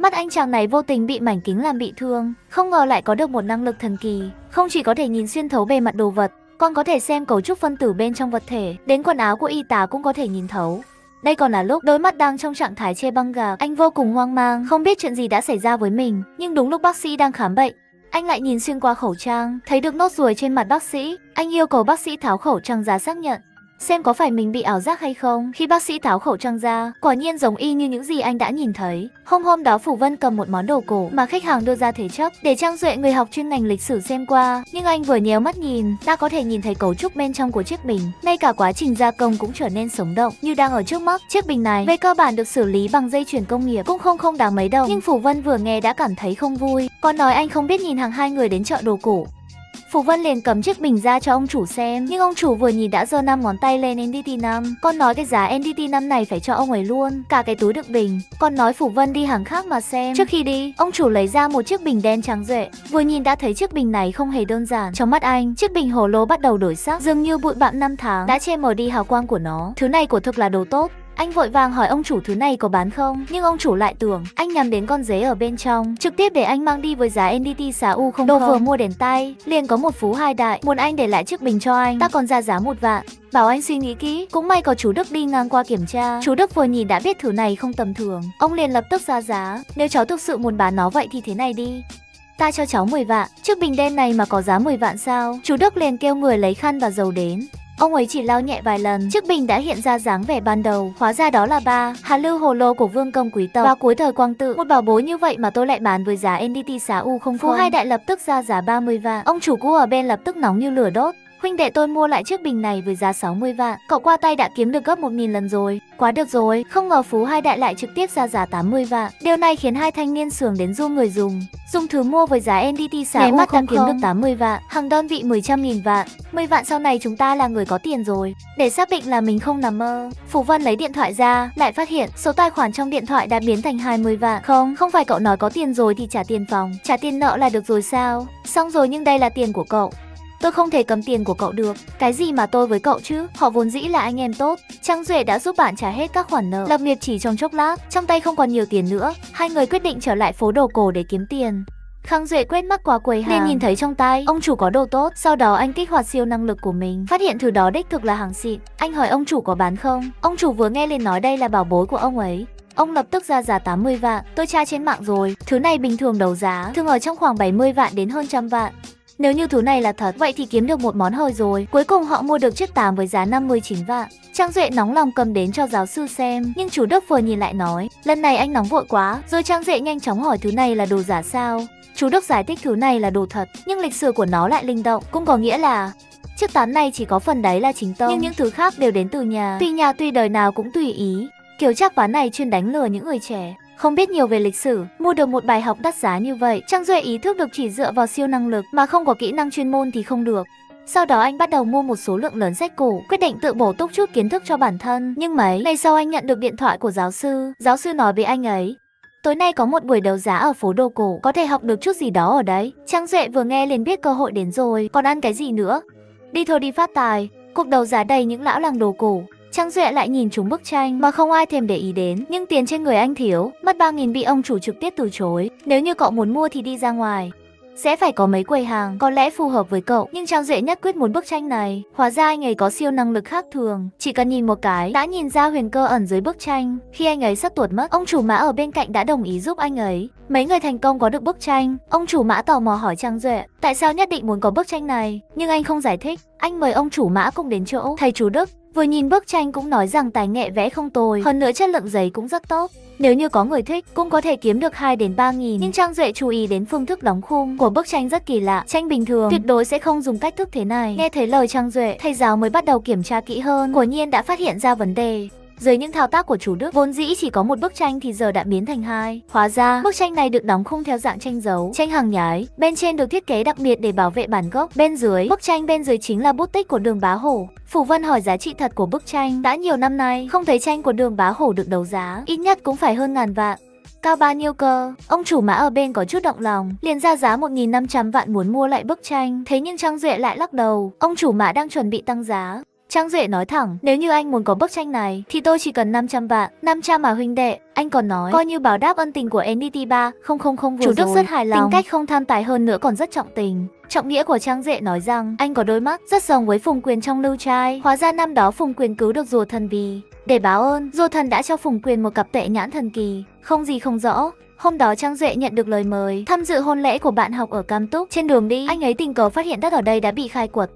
Mắt anh chàng này vô tình bị mảnh kính làm bị thương, không ngờ lại có được một năng lực thần kỳ, không chỉ có thể nhìn xuyên thấu bề mặt đồ vật, còn có thể xem cấu trúc phân tử bên trong vật thể, đến quần áo của y tá cũng có thể nhìn thấu. Đây còn là lúc đôi mắt đang trong trạng thái chê băng gạc, anh vô cùng hoang mang, không biết chuyện gì đã xảy ra với mình, nhưng đúng lúc bác sĩ đang khám bệnh, anh lại nhìn xuyên qua khẩu trang, thấy được nốt ruồi trên mặt bác sĩ. Anh yêu cầu bác sĩ tháo khẩu trang ra xác nhận, xem có phải mình bị ảo giác hay không. Khi bác sĩ tháo khẩu trang ra, quả nhiên giống y như những gì anh đã nhìn thấy. Hôm đó Phủ Vân cầm một món đồ cổ mà khách hàng đưa ra thế chấp để Trang Duệ, người học chuyên ngành lịch sử, xem qua, nhưng anh vừa nhéo mắt nhìn, đã có thể nhìn thấy cấu trúc bên trong của chiếc bình. Ngay cả quá trình gia công cũng trở nên sống động như đang ở trước mắt. Chiếc bình này về cơ bản được xử lý bằng dây chuyền công nghiệp, cũng không đáng mấy đồng, nhưng Phủ Vân vừa nghe đã cảm thấy không vui, còn nói anh không biết nhìn hàng hai người đến chợ đồ cổ. Phủ Vân liền cầm chiếc bình ra cho ông chủ xem, nhưng ông chủ vừa nhìn đã giơ 5 ngón tay lên NDT5. Con nói cái giá NDT5 này phải cho ông ấy luôn, cả cái túi đựng bình. Con nói Phủ Vân đi hàng khác mà xem. Trước khi đi, ông chủ lấy ra một chiếc bình đen trắng Duệ, vừa nhìn đã thấy chiếc bình này không hề đơn giản. Trong mắt anh, chiếc bình hồ lô bắt đầu đổi sắc, dường như bụi bặm năm tháng đã che mờ đi hào quang của nó. Thứ này của thực là đồ tốt. Anh vội vàng hỏi ông chủ thứ này có bán không, nhưng ông chủ lại tưởng anh nhắm đến con dế ở bên trong, trực tiếp để anh mang đi với giá NDT 6U00. Đồ vừa mua đến tay, liền có một phú hai đại, muốn anh để lại chiếc bình cho anh, ta còn ra giá 1 vạn. Bảo anh suy nghĩ kỹ, cũng may có chú Đức đi ngang qua kiểm tra. Chú Đức vừa nhìn đã biết thứ này không tầm thường, ông liền lập tức ra giá, nếu cháu thực sự muốn bán nó vậy thì thế này đi, ta cho cháu 10 vạn. Chiếc bình đen này mà có giá 10 vạn sao? Chú Đức liền kêu người lấy khăn và dầu đến. Ông ấy chỉ lau nhẹ vài lần, chiếc bình đã hiện ra dáng vẻ ban đầu, hóa ra đó là Hà Lưu hồ lô của Vương công quý tộc vào cuối thời Quang Tự. Một bảo bối như vậy mà tôi lại bán với giá NDT 6U00. Phú hai đại lập tức ra giá 30 vạn. Ông chủ cũ ở bên lập tức nóng như lửa đốt. Huynh đệ tôi mua lại chiếc bình này với giá 60 vạn, cậu qua tay đã kiếm được gấp 1000 lần rồi. Quá được rồi, không ngờ Phú hai đại lại trực tiếp ra giá 80 vạn. Điều này khiến hai thanh niên sướng đến run người dùng thứ mua với giá NDT 6U00 mắt đã kiếm được 80 vạn, hàng đơn vị 10.000 vạn. 10 vạn sau này chúng ta là người có tiền rồi. Để xác định là mình không nằm mơ, Phủ Vân lấy điện thoại ra, lại phát hiện số tài khoản trong điện thoại đã biến thành 20 vạn. Không phải cậu nói có tiền rồi thì trả tiền phòng, trả tiền nợ là được rồi sao? Xong rồi, nhưng đây là tiền của cậu. Tôi không thể cầm tiền của cậu được. Cái gì mà tôi với cậu chứ? Họ vốn dĩ là anh em tốt. Trang Duệ đã giúp bạn trả hết các khoản nợ. Lập nghiệp chỉ trong chốc lát, trong tay không còn nhiều tiền nữa. Hai người quyết định trở lại phố đồ cổ để kiếm tiền. Khang Duệ quét mắt qua quầy hàng, liền nhìn thấy trong tay ông chủ có đồ tốt. Sau đó anh kích hoạt siêu năng lực của mình, phát hiện thứ đó đích thực là hàng xịn. Anh hỏi ông chủ có bán không. Ông chủ vừa nghe liền nói đây là bảo bối của ông ấy. Ông lập tức ra giá 80 vạn. Tôi tra trên mạng rồi, thứ này bình thường đấu giá thường ở trong khoảng 70 vạn đến hơn 100 vạn. Nếu như thứ này là thật, vậy thì kiếm được một món hời rồi. Cuối cùng họ mua được chiếc 8 với giá 59 vạn. Trang Duệ nóng lòng cầm đến cho giáo sư xem, nhưng chú Đức vừa nhìn lại nói, lần này anh nóng vội quá. Rồi Trang Duệ nhanh chóng hỏi thứ này là đồ giả sao. Chú Đức giải thích thứ này là đồ thật, nhưng lịch sử của nó lại linh động, cũng có nghĩa là chiếc 8 này chỉ có phần đáy là chính tông, nhưng những thứ khác đều đến từ nhà. Tuy đời nào cũng tùy ý. Kiểu chắc ván này chuyên đánh lừa những người trẻ không biết nhiều về lịch sử, mua được một bài học đắt giá như vậy. Trang Duệ ý thức được chỉ dựa vào siêu năng lực mà không có kỹ năng chuyên môn thì không được. Sau đó anh bắt đầu mua một số lượng lớn sách cổ, quyết định tự bổ túc chút kiến thức cho bản thân. Nhưng mấy ngày sau anh nhận được điện thoại của giáo sư. Giáo sư nói với anh ấy, tối nay có một buổi đấu giá ở phố đồ cổ, có thể học được chút gì đó ở đấy. Trang Duệ vừa nghe liền biết cơ hội đến rồi, còn ăn cái gì nữa. Đi thôi đi phát tài. Cuộc đấu giá đầy những lão làng đồ cổ. Trang Duệ lại nhìn trúng bức tranh mà không ai thèm để ý đến, nhưng tiền trên người anh thiếu, mất 3.000 bị ông chủ trực tiếp từ chối. Nếu như cậu muốn mua thì đi ra ngoài, sẽ phải có mấy quầy hàng có lẽ phù hợp với cậu. Nhưng Trang Duệ nhất quyết muốn bức tranh này. Hóa ra anh ấy có siêu năng lực khác thường, chỉ cần nhìn một cái đã nhìn ra huyền cơ ẩn dưới bức tranh. Khi anh ấy sắp tuột mất, ông chủ Mã ở bên cạnh đã đồng ý giúp anh ấy. Mấy người thành công có được bức tranh. Ông chủ Mã tò mò hỏi Trang Duệ tại sao nhất định muốn có bức tranh này, nhưng anh không giải thích. Anh mời ông chủ Mã cùng đến chỗ thầy chú Đức. Vừa nhìn bức tranh cũng nói rằng tài nghệ vẽ không tồi, hơn nữa chất lượng giấy cũng rất tốt. Nếu như có người thích, cũng có thể kiếm được 2 đến 3.000. Nhưng Trang Duệ chú ý đến phương thức đóng khung của bức tranh rất kỳ lạ. Tranh bình thường tuyệt đối sẽ không dùng cách thức thế này. Nghe thấy lời Trang Duệ, thầy giáo mới bắt đầu kiểm tra kỹ hơn. Quả nhiên đã phát hiện ra vấn đề. Dưới những thao tác của chú Đức, vốn dĩ chỉ có một bức tranh thì giờ đã biến thành 2. Hóa ra, bức tranh này được đóng khung theo dạng tranh dấu, tranh hàng nhái. Bên trên được thiết kế đặc biệt để bảo vệ bản gốc. Bên dưới, bức tranh bên dưới chính là bút tích của Đường Bá Hổ. Phủ Vân hỏi giá trị thật của bức tranh. Đã nhiều năm nay, không thấy tranh của Đường Bá Hổ được đấu giá, ít nhất cũng phải hơn 1000 vạn. Cao bao nhiêu cơ? Ông chủ Mã ở bên có chút động lòng, liền ra giá 1.500 vạn muốn mua lại bức tranh. Thế nhưng Trang Duệ lại lắc đầu. Ông chủ Mã đang chuẩn bị tăng giá. Trang Duệ nói thẳng, nếu như anh muốn có bức tranh này thì tôi chỉ cần 500 vạn. 500 mà huynh đệ. Anh còn nói, coi như báo đáp ân tình của NDT 3000 vừa chủ Đức rất hài lòng, tính cách không tham tài hơn nữa còn rất trọng tình. Trọng nghĩa của Trang Duệ nói rằng anh có đôi mắt rất giống với Phùng Quyền trong Lưu Trai. Hóa ra năm đó Phùng Quyền cứu được rùa thần vì để báo ơn, rùa thần đã cho Phùng Quyền một cặp tệ nhãn thần kỳ, không gì không rõ. Hôm đó Trang Duệ nhận được lời mời tham dự hôn lễ của bạn học ở Cam Túc. Trên đường đi, anh ấy tình cờ phát hiện đất ở đây đã bị khai quật.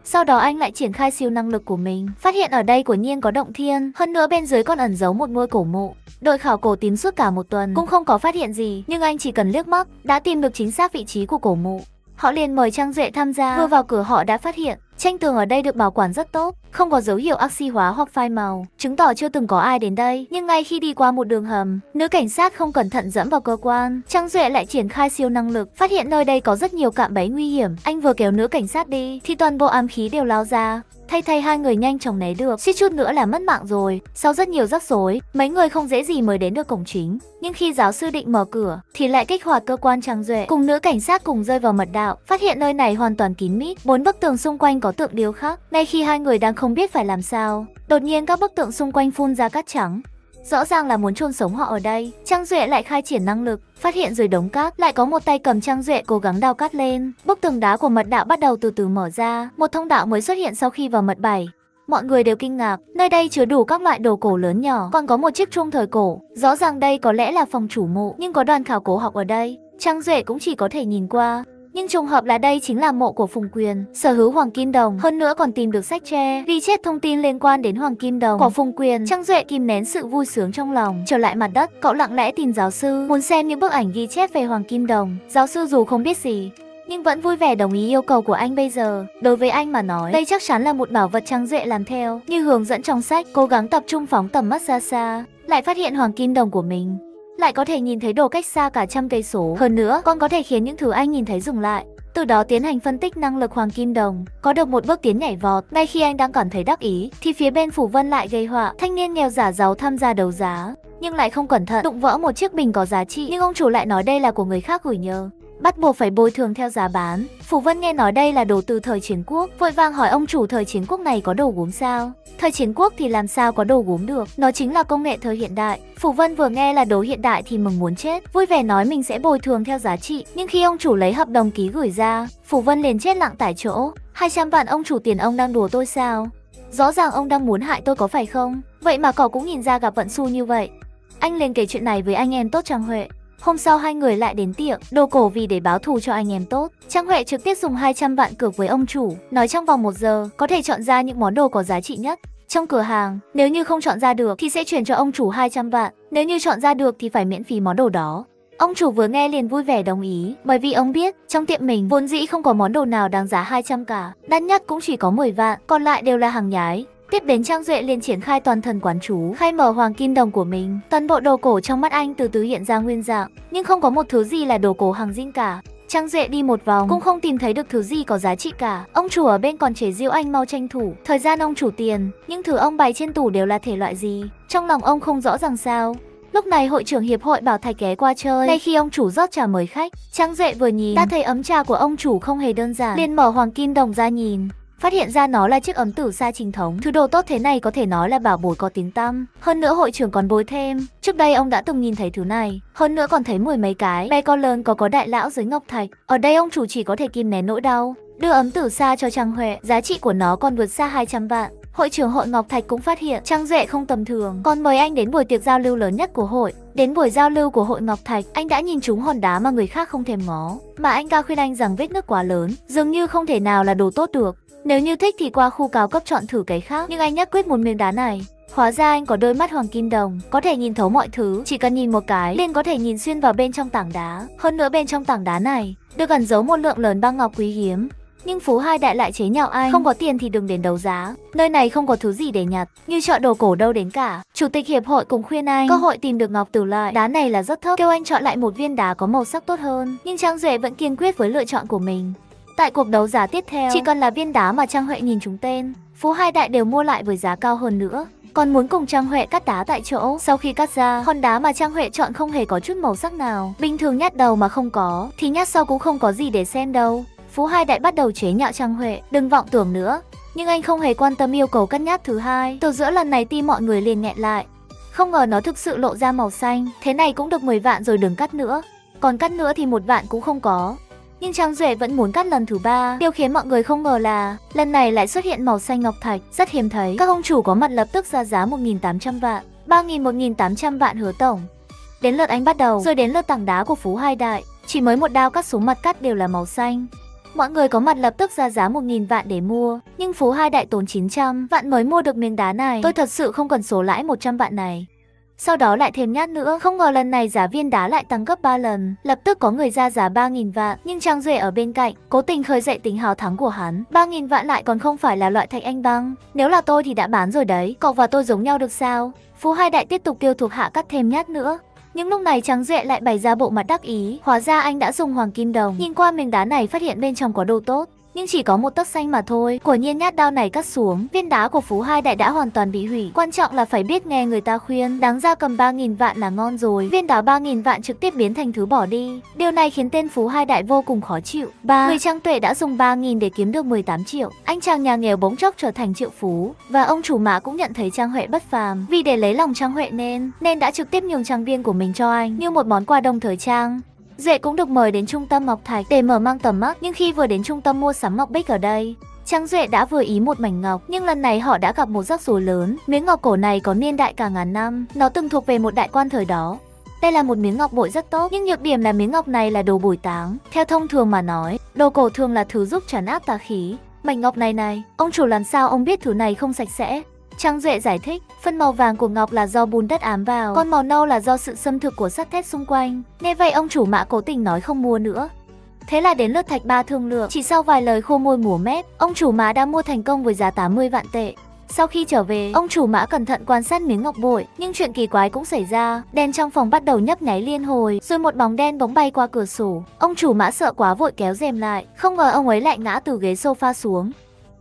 Sau đó anh lại triển khai siêu năng lực của mình, phát hiện ở đây quả nhiên có động thiên, hơn nữa bên dưới còn ẩn giấu một ngôi cổ mộ. Đội khảo cổ tìm suốt cả một tuần cũng không có phát hiện gì, nhưng anh chỉ cần liếc mắt đã tìm được chính xác vị trí của cổ mộ. Họ liền mời Trang Duệ tham gia. Vừa vào cửa họ đã phát hiện tranh tường ở đây được bảo quản rất tốt, không có dấu hiệu oxy hóa hoặc phai màu, chứng tỏ chưa từng có ai đến đây. Nhưng ngay khi đi qua một đường hầm, nữ cảnh sát không cẩn thận dẫm vào cơ quan. Trang Duệ lại triển khai siêu năng lực, phát hiện nơi đây có rất nhiều cạm bẫy nguy hiểm. Anh vừa kéo nữ cảnh sát đi thì toàn bộ ám khí đều lao ra. Thay hai người nhanh chóng né được, suýt chút nữa là mất mạng rồi. Sau rất nhiều rắc rối, mấy người không dễ gì mới đến được cổng chính. Nhưng khi giáo sư định mở cửa thì lại kích hoạt cơ quan. Trang Duệ cùng nữ cảnh sát cùng rơi vào mật đạo, phát hiện nơi này hoàn toàn kín mít, 4 bức tường xung quanh có tượng điêu khắc. Ngay khi hai người đang không biết phải làm sao, đột nhiên các bức tượng xung quanh phun ra cát trắng. Rõ ràng là muốn chôn sống họ ở đây. Trang Duệ lại khai triển năng lực, phát hiện dưới đống cát lại có một tay cầm. Trang Duệ cố gắng đào cát lên, bức tường đá của mật đạo bắt đầu từ từ mở ra. Một thông đạo mới xuất hiện sau khi vào mật 7. Mọi người đều kinh ngạc, nơi đây chứa đủ các loại đồ cổ lớn nhỏ, còn có một chiếc chuông thời cổ. Rõ ràng đây có lẽ là phòng chủ mộ, nhưng có đoàn khảo cổ học ở đây. Trang Duệ cũng chỉ có thể nhìn qua. Nhưng trùng hợp là đây chính là mộ của Phùng Quyền, sở hữu Hoàng Kim Đồng, hơn nữa còn tìm được sách tre ghi chép thông tin liên quan đến Hoàng Kim Đồng của Phùng Quyền. Trang Duệ kìm nén sự vui sướng trong lòng, trở lại mặt đất, cậu lặng lẽ tìm giáo sư, muốn xem những bức ảnh ghi chép về Hoàng Kim Đồng. Giáo sư dù không biết gì, nhưng vẫn vui vẻ đồng ý yêu cầu của anh bây giờ. Đối với anh mà nói, đây chắc chắn là một bảo vật. Trang Duệ làm theo như hướng dẫn trong sách, cố gắng tập trung phóng tầm mắt ra xa, lại phát hiện Hoàng Kim Đồng của mình lại có thể nhìn thấy đồ cách xa cả 100 cây số. Hơn nữa, còn có thể khiến những thứ anh nhìn thấy dừng lại, từ đó tiến hành phân tích năng lực Hoàng Kim Đồng. Có được một bước tiến nhảy vọt. Ngay khi anh đang cảm thấy đắc ý thì phía bên Phủ Vân lại gây họa. Thanh niên nghèo giả giàu tham gia đấu giá, nhưng lại không cẩn thận đụng vỡ một chiếc bình có giá trị, nhưng ông chủ lại nói đây là của người khác gửi nhờ, bắt buộc phải bồi thường theo giá bán. Phủ Vân nghe nói đây là đồ từ thời chiến quốc, vội vàng hỏi ông chủ thời chiến quốc này có đồ gốm sao? Thời chiến quốc thì làm sao có đồ gốm được, nó chính là công nghệ thời hiện đại. Phủ Vân vừa nghe là đồ hiện đại thì mừng muốn chết, vui vẻ nói mình sẽ bồi thường theo giá trị. Nhưng khi ông chủ lấy hợp đồng ký gửi ra, Phủ Vân liền chết lặng tại chỗ. 200 vạn ông chủ, tiền ông đang đùa tôi sao? Rõ ràng ông đang muốn hại tôi có phải không? Vậy mà cậu cũng nhìn ra gặp vận xui như vậy. Anh liền kể chuyện này với anh em tốt Trang Huệ. Hôm sau hai người lại đến tiệm đồ cổ vì để báo thù cho anh em tốt. Trang Huệ trực tiếp dùng 200 vạn cược với ông chủ, nói trong vòng 1 giờ có thể chọn ra những món đồ có giá trị nhất trong cửa hàng. Nếu như không chọn ra được thì sẽ chuyển cho ông chủ 200 vạn. Nếu như chọn ra được thì phải miễn phí món đồ đó. Ông chủ vừa nghe liền vui vẻ đồng ý, bởi vì ông biết trong tiệm mình vốn dĩ không có món đồ nào đáng giá 200 cả, đắt nhất cũng chỉ có 10 vạn, còn lại đều là hàng nhái. Tiếp đến Trang Duệ liền triển khai toàn thần quán chú, khai mở Hoàng Kim Đồng của mình. Toàn bộ đồ cổ trong mắt anh từ từ hiện ra nguyên dạng, nhưng không có một thứ gì là đồ cổ hàng zin cả. Trang Duệ đi một vòng cũng không tìm thấy được thứ gì có giá trị cả. Ông chủ ở bên còn chế giễu anh mau tranh thủ thời gian ông chủ tiền, nhưng thứ ông bày trên tủ đều là thể loại gì, trong lòng ông không rõ ràng sao. Lúc này hội trưởng hiệp hội Bảo Thạch ghé qua chơi. Ngay khi ông chủ rót trà mời khách, Trang Duệ vừa nhìn đã thấy ấm trà của ông chủ không hề đơn giản, liền mở Hoàng Kim Đồng ra nhìn, phát hiện ra nó là chiếc ấm tử sa chính thống. Thứ đồ tốt thế này có thể nói là bảo bối có tiếng tăm. Hơn nữa hội trưởng còn bối thêm, trước đây ông đã từng nhìn thấy thứ này, hơn nữa còn thấy 10 mấy cái bé con lớn có đại lão dưới ngọc thạch. Ở đây ông chủ chỉ có thể kìm nén nỗi đau, đưa ấm tử sa cho Trang Huệ. Giá trị của nó còn vượt xa 200 vạn. Hội trưởng hội Ngọc Thạch cũng phát hiện Trang Duệ không tầm thường, còn mời anh đến buổi tiệc giao lưu lớn nhất của hội. Đến buổi giao lưu của hội Ngọc Thạch, anh đã nhìn trúng hòn đá mà người khác không thèm ngó, mà anh ta khuyên anh rằng vết nứt quá lớn, dường như không thể nào là đồ tốt được. Nếu như thích thì qua khu cao cấp chọn thử cái khác, nhưng anh nhất quyết muốn miếng đá này. Hóa ra anh có đôi mắt Hoàng Kim Đồng, có thể nhìn thấu mọi thứ, chỉ cần nhìn một cái liền có thể nhìn xuyên vào bên trong tảng đá. Hơn nữa bên trong tảng đá này được ẩn giấu một lượng lớn băng ngọc quý hiếm. Nhưng Phú Hai Đại lại chế nhạo anh, không có tiền thì đừng đến đấu giá, nơi này không có thứ gì để nhặt, như chợ đồ cổ đâu đến cả. Chủ tịch hiệp hội cũng khuyên anh cơ hội tìm được ngọc tử loại đá này là rất thấp, kêu anh chọn lại một viên đá có màu sắc tốt hơn. Nhưng Trang Duệ vẫn kiên quyết với lựa chọn của mình. Tại cuộc đấu giá tiếp theo, chỉ cần là viên đá mà Trang Huệ nhìn trúng tên, Phú Hai Đại đều mua lại với giá cao hơn nữa, còn muốn cùng Trang Huệ cắt đá tại chỗ. Sau khi cắt ra, hòn đá mà Trang Huệ chọn không hề có chút màu sắc nào, bình thường nhát đầu mà không có thì nhát sau cũng không có gì để xem đâu. Phú Hai Đại bắt đầu chế nhạo Trang Huệ, đừng vọng tưởng nữa, Nhưng anh không hề quan tâm yêu cầu cắt nháp thứ hai. Từ giữa lần này tim mọi người liền nghẹn lại. Không ngờ nó thực sự lộ ra màu xanh. Thế này cũng được 10 vạn rồi, đừng cắt nữa. Còn cắt nữa thì 1 vạn cũng không có. Nhưng Trang Duệ vẫn muốn cắt lần thứ 3. Điều khiến mọi người không ngờ là lần này lại xuất hiện màu xanh ngọc thạch, rất hiếm thấy. Các ông chủ có mặt lập tức ra giá 1.800 vạn, 3.000, 1.800 vạn hứa tổng. Đến lượt anh bắt đầu, rồi đến lượt tảng đá của Phú Hai Đại. Chỉ mới một đao cắt xuống mặt cắt đều là màu xanh. Mọi người có mặt lập tức ra giá 1.000 vạn để mua. Nhưng Phú Hai Đại tốn 900 vạn mới mua được miếng đá này. Tôi thật sự không cần số lãi 100 vạn này. Sau đó lại thêm nhát nữa, không ngờ lần này giá viên đá lại tăng gấp 3 lần. Lập tức có người ra giá 3.000 vạn. Nhưng Trang Duệ ở bên cạnh cố tình khơi dậy tính hào thắng của hắn. 3.000 vạn lại còn không phải là loại thạch anh băng. Nếu là tôi thì đã bán rồi đấy. Cậu và tôi giống nhau được sao? Phú Hai Đại tiếp tục kêu thuộc hạ cắt thêm nhát nữa. Nhưng lúc này Trang Duệ lại bày ra bộ mặt đắc ý. Hóa ra anh đã dùng hoàng kim đồng. Nhìn qua miếng đá này phát hiện bên trong có đồ tốt, nhưng chỉ có 1 tấc xanh mà thôi. Quả nhiên nhát đao này cắt xuống, viên đá của Phú Hai Đại đã hoàn toàn bị hủy. Quan trọng là phải biết nghe người ta khuyên, đáng ra cầm 3.000 vạn là ngon rồi. Viên đá 3.000 vạn trực tiếp biến thành thứ bỏ đi. Điều này khiến tên Phú Hai Đại vô cùng khó chịu. Người Trang Tuệ đã dùng 3.000 để kiếm được 18 triệu. Anh chàng nhà nghèo bỗng chốc trở thành triệu phú. Và ông chủ Mã cũng nhận thấy Trang Huệ bất phàm. Vì để lấy lòng Trang Huệ nên đã trực tiếp nhường trang viên của mình cho anh như một món quà đồng thời trang. Duệ cũng được mời đến trung tâm Ngọc Thạch để mở mang tầm mắt, nhưng khi vừa đến trung tâm mua sắm ngọc bích ở đây, Trang Duệ đã vừa ý một mảnh ngọc, nhưng lần này họ đã gặp một rắc rối lớn. Miếng ngọc cổ này có niên đại cả ngàn năm, nó từng thuộc về một đại quan thời đó. Đây là một miếng ngọc bội rất tốt, nhưng nhược điểm là miếng ngọc này là đồ bồi táng. Theo thông thường mà nói, đồ cổ thường là thứ giúp trấn áp tà khí. Mảnh ngọc này, ông chủ làm sao ông biết thứ này không sạch sẽ? Trang Duệ giải thích, phân màu vàng của ngọc là do bùn đất ám vào, còn màu nâu là do sự xâm thực của sắt thép xung quanh. Nghe vậy ông chủ Mã cố tình nói không mua nữa. Thế là đến lượt Thạch Ba thương lượng. Chỉ sau vài lời khô môi múa mép, ông chủ Mã đã mua thành công với giá 80 vạn tệ. Sau khi trở về, ông chủ Mã cẩn thận quan sát miếng ngọc bội, nhưng chuyện kỳ quái cũng xảy ra. Đèn trong phòng bắt đầu nhấp nháy liên hồi, rồi một bóng đen bỗng bay qua cửa sổ. Ông chủ Mã sợ quá vội kéo rèm lại, không ngờ ông ấy lại ngã từ ghế sofa xuống.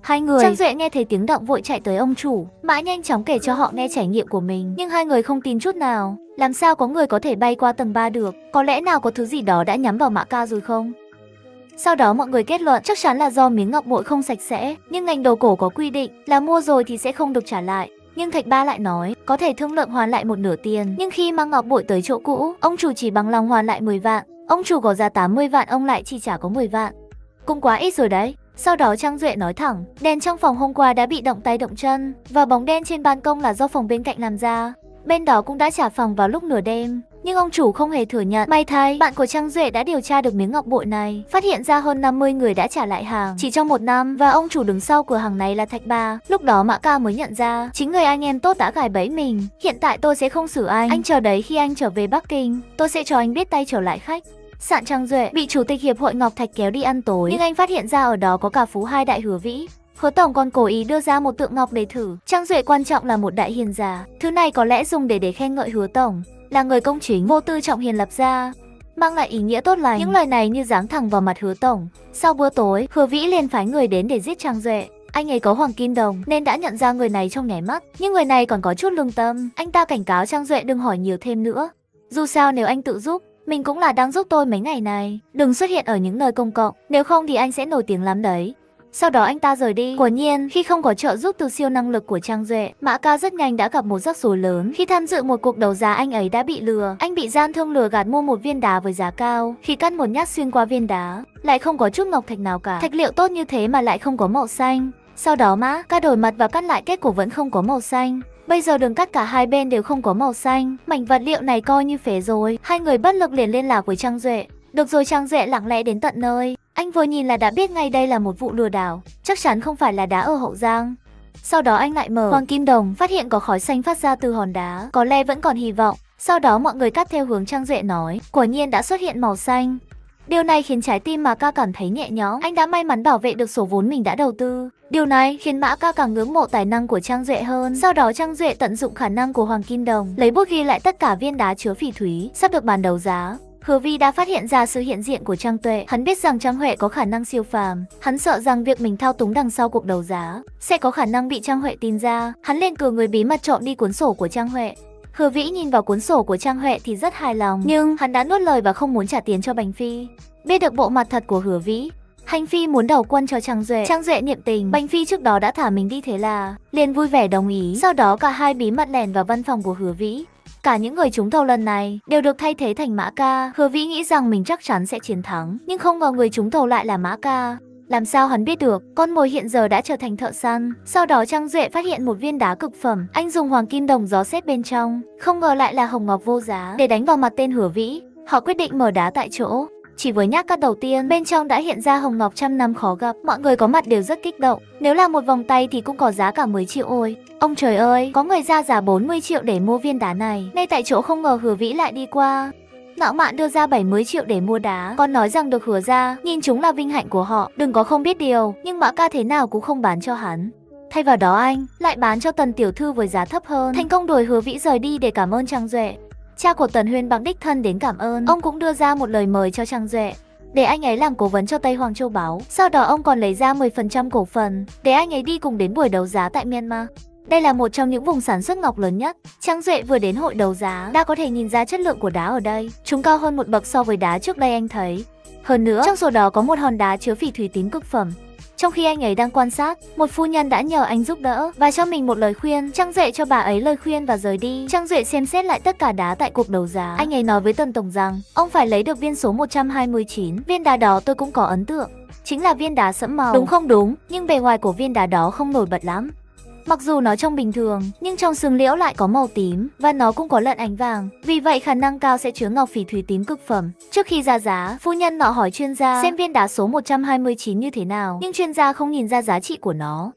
Hai người Trang Duệ nghe thấy tiếng động vội chạy tới ông chủ Mã, nhanh chóng kể cho họ nghe trải nghiệm của mình. Nhưng hai người không tin chút nào. Làm sao có người có thể bay qua tầng 3 được? Có lẽ nào có thứ gì đó đã nhắm vào Mã ca rồi không? Sau đó mọi người kết luận chắc chắn là do miếng ngọc bội không sạch sẽ. Nhưng ngành đồ cổ có quy định là mua rồi thì sẽ không được trả lại. Nhưng Thạch Ba lại nói có thể thương lượng hoàn lại một nửa tiền. Nhưng khi mang ngọc bội tới chỗ cũ, ông chủ chỉ bằng lòng hoàn lại 10 vạn. Ông chủ có giá 80 vạn, ông lại chỉ trả có 10 vạn. Cũng quá ít rồi đấy. Sau đó Trang Duệ nói thẳng, đèn trong phòng hôm qua đã bị động tay động chân, và bóng đen trên ban công là do phòng bên cạnh làm ra. Bên đó cũng đã trả phòng vào lúc nửa đêm. Nhưng ông chủ không hề thừa nhận. May thay, bạn của Trang Duệ đã điều tra được miếng ngọc bội này, phát hiện ra hơn 50 người đã trả lại hàng chỉ trong 1 năm, và ông chủ đứng sau cửa hàng này là Thạch Ba. Lúc đó Mã ca mới nhận ra chính người anh em tốt đã gài bẫy mình. Hiện tại tôi sẽ không xử anh chờ đấy, khi anh trở về Bắc Kinh, tôi sẽ cho anh biết tay trở lại khách sạn. Trang Duệ bị chủ tịch hiệp hội Ngọc Thạch kéo đi ăn tối, nhưng anh phát hiện ra ở đó có cả Phú Hai Đại Hứa Vĩ. Hứa tổng còn cố ý đưa ra một tượng ngọc để thử. Trang Duệ quan trọng là một đại hiền giả, thứ này có lẽ dùng để khen ngợi Hứa tổng là người công chính, vô tư, trọng hiền lập gia, mang lại ý nghĩa tốt lành. Những lời này như giáng thẳng vào mặt Hứa tổng. Sau bữa tối, Hứa Vĩ liền phái người đến để giết Trang Duệ. Anh ấy có hoàng kim đồng nên đã nhận ra người này trong nháy mắt, nhưng người này còn có chút lương tâm. Anh ta cảnh cáo Trang Duệ đừng hỏi nhiều thêm nữa. Dù sao nếu anh tự giúp, mình cũng là đang giúp tôi mấy ngày này. Đừng xuất hiện ở những nơi công cộng, nếu không thì anh sẽ nổi tiếng lắm đấy. Sau đó anh ta rời đi. Quả nhiên, khi không có trợ giúp từ siêu năng lực của Trang Duệ, Mã ca rất nhanh đã gặp một rắc rối lớn. Khi tham dự một cuộc đấu giá, anh ấy đã bị lừa. Anh bị gian thương lừa gạt mua một viên đá với giá cao. Khi cắt một nhát xuyên qua viên đá, lại không có chút ngọc thạch nào cả. Thạch liệu tốt như thế mà lại không có màu xanh. Sau đó Mã ca đổi mặt và cắt lại, kết quả vẫn không có màu xanh. Bây giờ đường cắt cả hai bên đều không có màu xanh, mảnh vật liệu này coi như phế rồi. Hai người bất lực liền liên lạc với Trang Duệ. Được rồi, Trang Duệ lặng lẽ đến tận nơi. Anh vừa nhìn là đã biết ngay đây là một vụ lừa đảo, chắc chắn không phải là đá ở Hậu Giang. Sau đó anh lại mở hoàng kim đồng, phát hiện có khói xanh phát ra từ hòn đá, có lẽ vẫn còn hy vọng. Sau đó mọi người cắt theo hướng Trang Duệ nói, quả nhiên đã xuất hiện màu xanh. Điều này khiến trái tim Mã ca cảm thấy nhẹ nhõm, anh đã may mắn bảo vệ được số vốn mình đã đầu tư. Điều này khiến Mã ca càng ngưỡng mộ tài năng của Trang Duệ hơn. Sau đó Trang Duệ tận dụng khả năng của hoàng kim đồng, lấy bút ghi lại tất cả viên đá chứa phỉ thúy sắp được bán đấu giá. Hứa Vi đã phát hiện ra sự hiện diện của Trang Tuệ. Hắn biết rằng Trang Huệ có khả năng siêu phàm. Hắn sợ rằng việc mình thao túng đằng sau cuộc đấu giá sẽ có khả năng bị Trang Huệ tin ra. Hắn liền cử người bí mật trộm đi cuốn sổ của Trang Huệ. Hứa Vĩ nhìn vào cuốn sổ của Trang Huệ thì rất hài lòng, nhưng hắn đã nuốt lời và không muốn trả tiền cho Bành Phi. Biết được bộ mặt thật của Hứa Vĩ, Hành Phi muốn đầu quân cho Trang Duệ. Trang Duệ niệm tình, Bành Phi trước đó đã thả mình đi thế là liền vui vẻ đồng ý. Sau đó cả hai bí mật lẻn vào văn phòng của Hứa Vĩ. Cả những người trúng thầu lần này đều được thay thế thành Mã Ca. Hứa Vĩ nghĩ rằng mình chắc chắn sẽ chiến thắng, nhưng không ngờ người trúng thầu lại là Mã Ca. Làm sao hắn biết được, con mồi hiện giờ đã trở thành thợ săn. Sau đó Trang Duệ phát hiện một viên đá cực phẩm, anh dùng hoàng kim đồng gió xếp bên trong, không ngờ lại là hồng ngọc vô giá để đánh vào mặt tên Hứa Vĩ. Họ quyết định mở đá tại chỗ. Chỉ với nhát cắt đầu tiên, bên trong đã hiện ra hồng ngọc trăm năm khó gặp. Mọi người có mặt đều rất kích động. Nếu là một vòng tay thì cũng có giá cả 10 triệu ôi. Ông trời ơi, có người ra giá 40 triệu để mua viên đá này. Ngay tại chỗ không ngờ Hứa Vĩ lại đi qua. Ngạo mạn đưa ra 70 triệu để mua đá, còn nói rằng được Hứa ra, nhìn chúng là vinh hạnh của họ, đừng có không biết điều. Nhưng Mã Ca thế nào cũng không bán cho hắn. Thay vào đó anh lại bán cho Tần tiểu thư với giá thấp hơn, thành công đuổi Hứa Vĩ rời đi để cảm ơn Trang Duệ. Cha của Tần Huyên bằng đích thân đến cảm ơn, ông cũng đưa ra một lời mời cho Trang Duệ để anh ấy làm cố vấn cho Tây Hoàng Châu Báu. Sau đó ông còn lấy ra 10% cổ phần để anh ấy đi cùng đến buổi đấu giá tại Myanmar. Đây là một trong những vùng sản xuất ngọc lớn nhất. Trang Duệ vừa đến hội đấu giá đã có thể nhìn ra chất lượng của đá ở đây. Chúng cao hơn một bậc so với đá trước đây anh thấy. Hơn nữa, trong số đó có một hòn đá chứa phỉ thủy tím cực phẩm. Trong khi anh ấy đang quan sát, một phu nhân đã nhờ anh giúp đỡ và cho mình một lời khuyên. Trang Duệ cho bà ấy lời khuyên và rời đi. Trang Duệ xem xét lại tất cả đá tại cuộc đấu giá. Anh ấy nói với Tần tổng rằng ông phải lấy được viên số 129. Viên đá đó tôi cũng có ấn tượng, chính là viên đá sẫm màu. Đúng không đúng, nhưng bề ngoài của viên đá đó không nổi bật lắm. Mặc dù nó trông bình thường, nhưng trong xương liễu lại có màu tím và nó cũng có lẫn ánh vàng. Vì vậy khả năng cao sẽ chứa ngọc phỉ thủy tím cực phẩm. Trước khi ra giá, phu nhân nọ hỏi chuyên gia xem viên đá số 129 như thế nào, nhưng chuyên gia không nhìn ra giá trị của nó.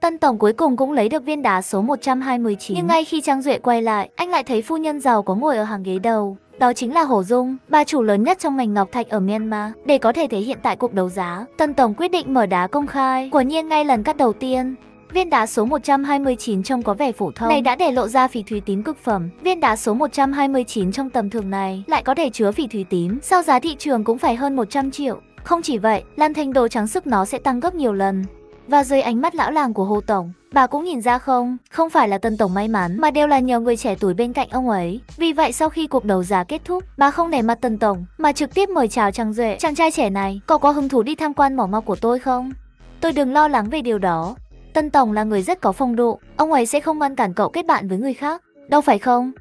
Tân tổng cuối cùng cũng lấy được viên đá số 129. Nhưng ngay khi Trang Duệ quay lại, anh lại thấy phu nhân giàu có ngồi ở hàng ghế đầu. Đó chính là Hồ Dung, bà chủ lớn nhất trong ngành ngọc thạch ở Myanmar. Để có thể thể hiện tại cuộc đấu giá, Tân tổng quyết định mở đá công khai. Quả nhiên ngay lần cắt đầu tiên, viên đá số 129 trông có vẻ phổ thông này đã để lộ ra phỉ thủy tím cực phẩm. Viên đá số 129 trong tầm thường này lại có thể chứa phỉ thủy tím, sao giá thị trường cũng phải hơn 100 triệu. Không chỉ vậy, làm thành đồ trang sức nó sẽ tăng gấp nhiều lần. Và dưới ánh mắt lão làng của Hồ tổng, bà cũng nhìn ra không phải là Tân tổng may mắn mà đều là nhờ người trẻ tuổi bên cạnh ông ấy. Vì vậy sau khi cuộc đấu giá kết thúc, bà không nể mặt Tân tổng mà trực tiếp mời chào Trang Duệ. Chàng trai trẻ này, cậu có hứng thú đi tham quan mỏ ngọc của tôi không? Tôi đừng lo lắng về điều đó. Tân tổng là người rất có phong độ, ông ấy sẽ không ngăn cản cậu kết bạn với người khác, đâu phải không?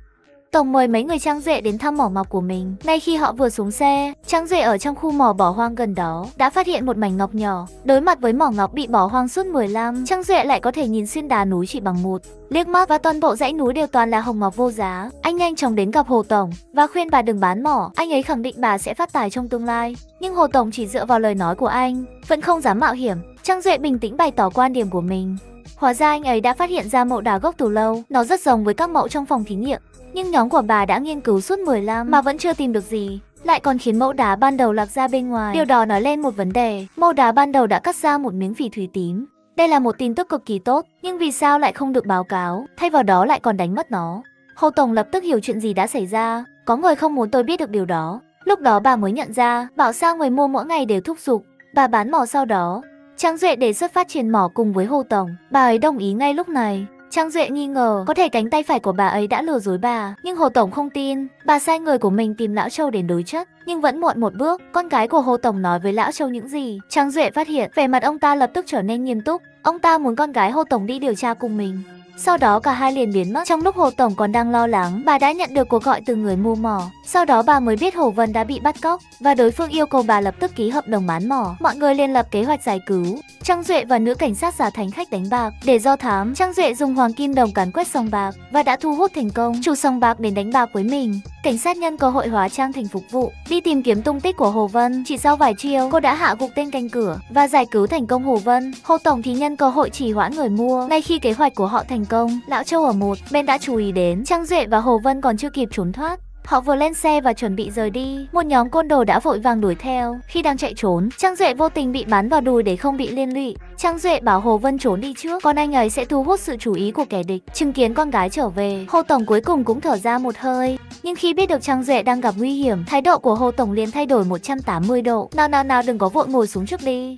Tổng mời mấy người Trang Duệ đến thăm mỏ ngọc của mình. Ngay khi họ vừa xuống xe, Trang Duệ ở trong khu mỏ bỏ hoang gần đó đã phát hiện một mảnh ngọc nhỏ. Đối mặt với mỏ ngọc bị bỏ hoang suốt 10 năm, Trang Duệ lại có thể nhìn xuyên đá núi chỉ bằng một liếc mắt, và toàn bộ dãy núi đều toàn là hồng ngọc vô giá. Anh nhanh chóng đến gặp Hồ tổng và khuyên bà đừng bán mỏ, anh ấy khẳng định bà sẽ phát tài trong tương lai. Nhưng Hồ tổng chỉ dựa vào lời nói của anh, vẫn không dám mạo hiểm. Trang Duệ bình tĩnh bày tỏ quan điểm của mình. Hóa ra anh ấy đã phát hiện ra mẫu đá gốc từ lâu, nó rất giống với các mẫu trong phòng thí nghiệm. Nhưng nhóm của bà đã nghiên cứu suốt 10 năm mà vẫn chưa tìm được gì, lại còn khiến mẫu đá ban đầu lạc ra bên ngoài. Điều đó nói lên một vấn đề, mẫu đá ban đầu đã cắt ra một miếng phỉ thủy tím. Đây là một tin tức cực kỳ tốt, nhưng vì sao lại không được báo cáo, thay vào đó lại còn đánh mất nó? Hồ tổng lập tức hiểu chuyện gì đã xảy ra, có người không muốn tôi biết được điều đó. Lúc đó bà mới nhận ra, bảo sao người mua mỗi ngày đều thúc giục bà bán mỏ. Sau đó Trang Duệ đề xuất phát triển mỏ cùng với Hồ tổng, bà ấy đồng ý ngay lúc này. Trang Duệ nghi ngờ có thể cánh tay phải của bà ấy đã lừa dối bà, nhưng Hồ tổng không tin. Bà sai người của mình tìm Lão Châu đến đối chất, nhưng vẫn muộn một bước. Con gái của Hồ tổng nói với Lão Châu những gì, Trang Duệ phát hiện, vẻ mặt ông ta lập tức trở nên nghiêm túc. Ông ta muốn con gái Hồ tổng đi điều tra cùng mình. Sau đó cả hai liền biến mất. Trong lúc Hồ tổng còn đang lo lắng, bà đã nhận được cuộc gọi từ người mua mỏ. Sau đó bà mới biết Hồ Vân đã bị bắt cóc và đối phương yêu cầu bà lập tức ký hợp đồng bán mỏ. Mọi người liền lập kế hoạch giải cứu Trang Duệ và nữ cảnh sát giả thành khách đánh bạc. Để do thám, Trang Duệ dùng hoàng kim đồng càn quét sòng bạc và đã thu hút thành công chủ sòng bạc đến đánh bạc với mình. Cảnh sát nhân cơ hội hóa trang thành phục vụ, đi tìm kiếm tung tích của Hồ Vân. Chỉ sau vài chiêu, cô đã hạ gục tên canh cửa và giải cứu thành công Hồ Vân. Hồ tổng thì nhân cơ hội trì hoãn người mua. Ngay khi kế hoạch của họ thành công, Lão Châu ở một bên đã chú ý đến Trang Duệ và Hồ Vân còn chưa kịp trốn thoát. Họ vừa lên xe và chuẩn bị rời đi, một nhóm côn đồ đã vội vàng đuổi theo. Khi đang chạy trốn, Trang Duệ vô tình bị bắn vào đùi để không bị liên lụy. Trang Duệ bảo Hồ Vân trốn đi trước, còn anh ấy sẽ thu hút sự chú ý của kẻ địch. Chứng kiến con gái trở về, Hồ tổng cuối cùng cũng thở ra một hơi. Nhưng khi biết được Trang Duệ đang gặp nguy hiểm, thái độ của Hồ tổng liền thay đổi 180 độ. Nào đừng có vội ngồi xuống trước đi.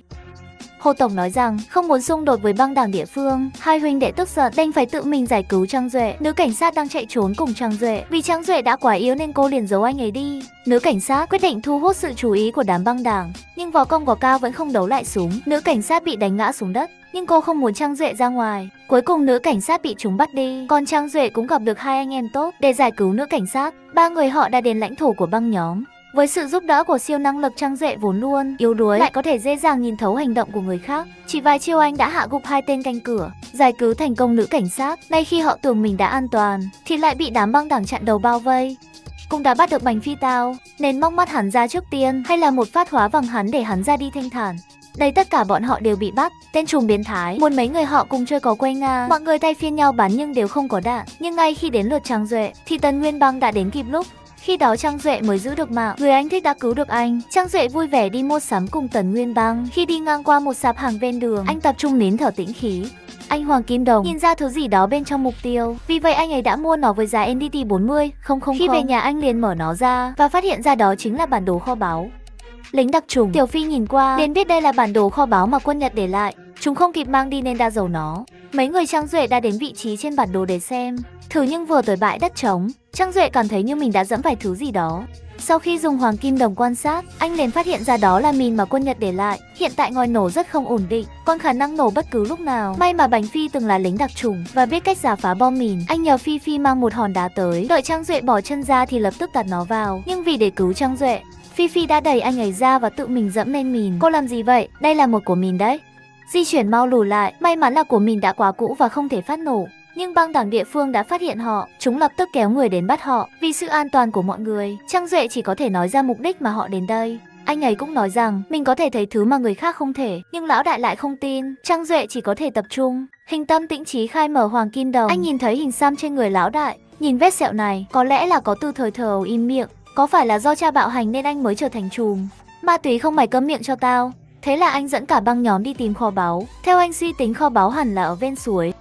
Hồ Tổng nói rằng không muốn xung đột với băng đảng địa phương. Hai huynh đệ tức giận đành phải tự mình giải cứu Trang Duệ. Nữ cảnh sát đang chạy trốn cùng Trang Duệ. Vì Trang Duệ đã quá yếu nên cô liền giấu anh ấy đi. Nữ cảnh sát quyết định thu hút sự chú ý của đám băng đảng. Nhưng võ công của Cao vẫn không đấu lại súng. Nữ cảnh sát bị đánh ngã xuống đất. Nhưng cô không muốn Trang Duệ ra ngoài. Cuối cùng nữ cảnh sát bị chúng bắt đi. Còn Trang Duệ cũng gặp được hai anh em tốt. Để giải cứu nữ cảnh sát, ba người họ đã đến lãnh thổ của băng nhóm. Với sự giúp đỡ của siêu năng lực, Trang Duệ vốn luôn yếu đuối lại có thể dễ dàng nhìn thấu hành động của người khác. Chỉ vài chiêu anh đã hạ gục hai tên canh cửa, giải cứu thành công nữ cảnh sát. Nay khi họ tưởng mình đã an toàn thì lại bị đám băng đảng chặn đầu bao vây. Cũng đã bắt được Bành Phi Tao nên móc mắt hắn ra trước tiên, hay là một phát hóa vằng hắn để hắn ra đi thanh thản. Đây tất cả bọn họ đều bị bắt. Tên trùm biến thái muốn mấy người họ cùng chơi có quay ngang. Mọi người thay phiên nhau bắn nhưng đều không có đạn. Nhưng ngay khi đến lượt Trang Duệ thì Tần Nguyên Băng đã đến kịp lúc. Khi đó Trang Duệ mới giữ được mạng. Người anh thích đã cứu được anh. Trang Duệ vui vẻ đi mua sắm cùng Tần Nguyên Băng. Khi đi ngang qua một sạp hàng ven đường, anh tập trung nín thở tĩnh khí. Anh Hoàng Kim Đồng nhìn ra thứ gì đó bên trong mục tiêu. Vì vậy anh ấy đã mua nó với giá NDT 40.000. Khi về nhà anh liền mở nó ra và phát hiện ra đó chính là bản đồ kho báu. Lính đặc trùng Tiểu Phi nhìn qua liền biết đây là bản đồ kho báu mà quân Nhật để lại. Chúng không kịp mang đi nên đã giấu nó. Mấy người Trang Duệ đã đến vị trí trên bản đồ để xem thử, nhưng vừa tới bãi đất trống, Trang Duệ cảm thấy như mình đã dẫm phải thứ gì đó. Sau khi dùng Hoàng Kim Đồng quan sát, anh liền phát hiện ra đó là mìn mà quân Nhật để lại. Hiện tại ngòi nổ rất không ổn định, còn khả năng nổ bất cứ lúc nào. May mà Bành Phi từng là lính đặc trùng và biết cách giả phá bom mìn. Anh nhờ Phi Phi mang một hòn đá tới, đợi Trang Duệ bỏ chân ra thì lập tức đặt nó vào. Nhưng vì để cứu Trang Duệ, Phi Phi đã đẩy anh ấy ra và tự mình dẫm lên mìn. Cô làm gì vậy? Đây là một của mìn đấy. Di chuyển mau lùi lại. May mắn là của mìn đã quá cũ và không thể phát nổ. Nhưng băng đảng địa phương đã phát hiện họ. Chúng lập tức kéo người đến bắt họ. Vì sự an toàn của mọi người, Trang Duệ chỉ có thể nói ra mục đích mà họ đến đây. Anh ấy cũng nói rằng mình có thể thấy thứ mà người khác không thể. Nhưng lão đại lại không tin. Trang Duệ chỉ có thể tập trung hình tâm tĩnh trí khai mở Hoàng Kim Đồng. Anh nhìn thấy hình xăm trên người lão đại. Nhìn vết sẹo này, có lẽ là có từ thời thờ im miệng. Có phải là do cha bạo hành nên anh mới trở thành trùm? Ma túy không mày câm miệng cho tao. Thế là anh dẫn cả băng nhóm đi tìm kho báu. Theo anh suy tính kho báu hẳn là ở ven suối.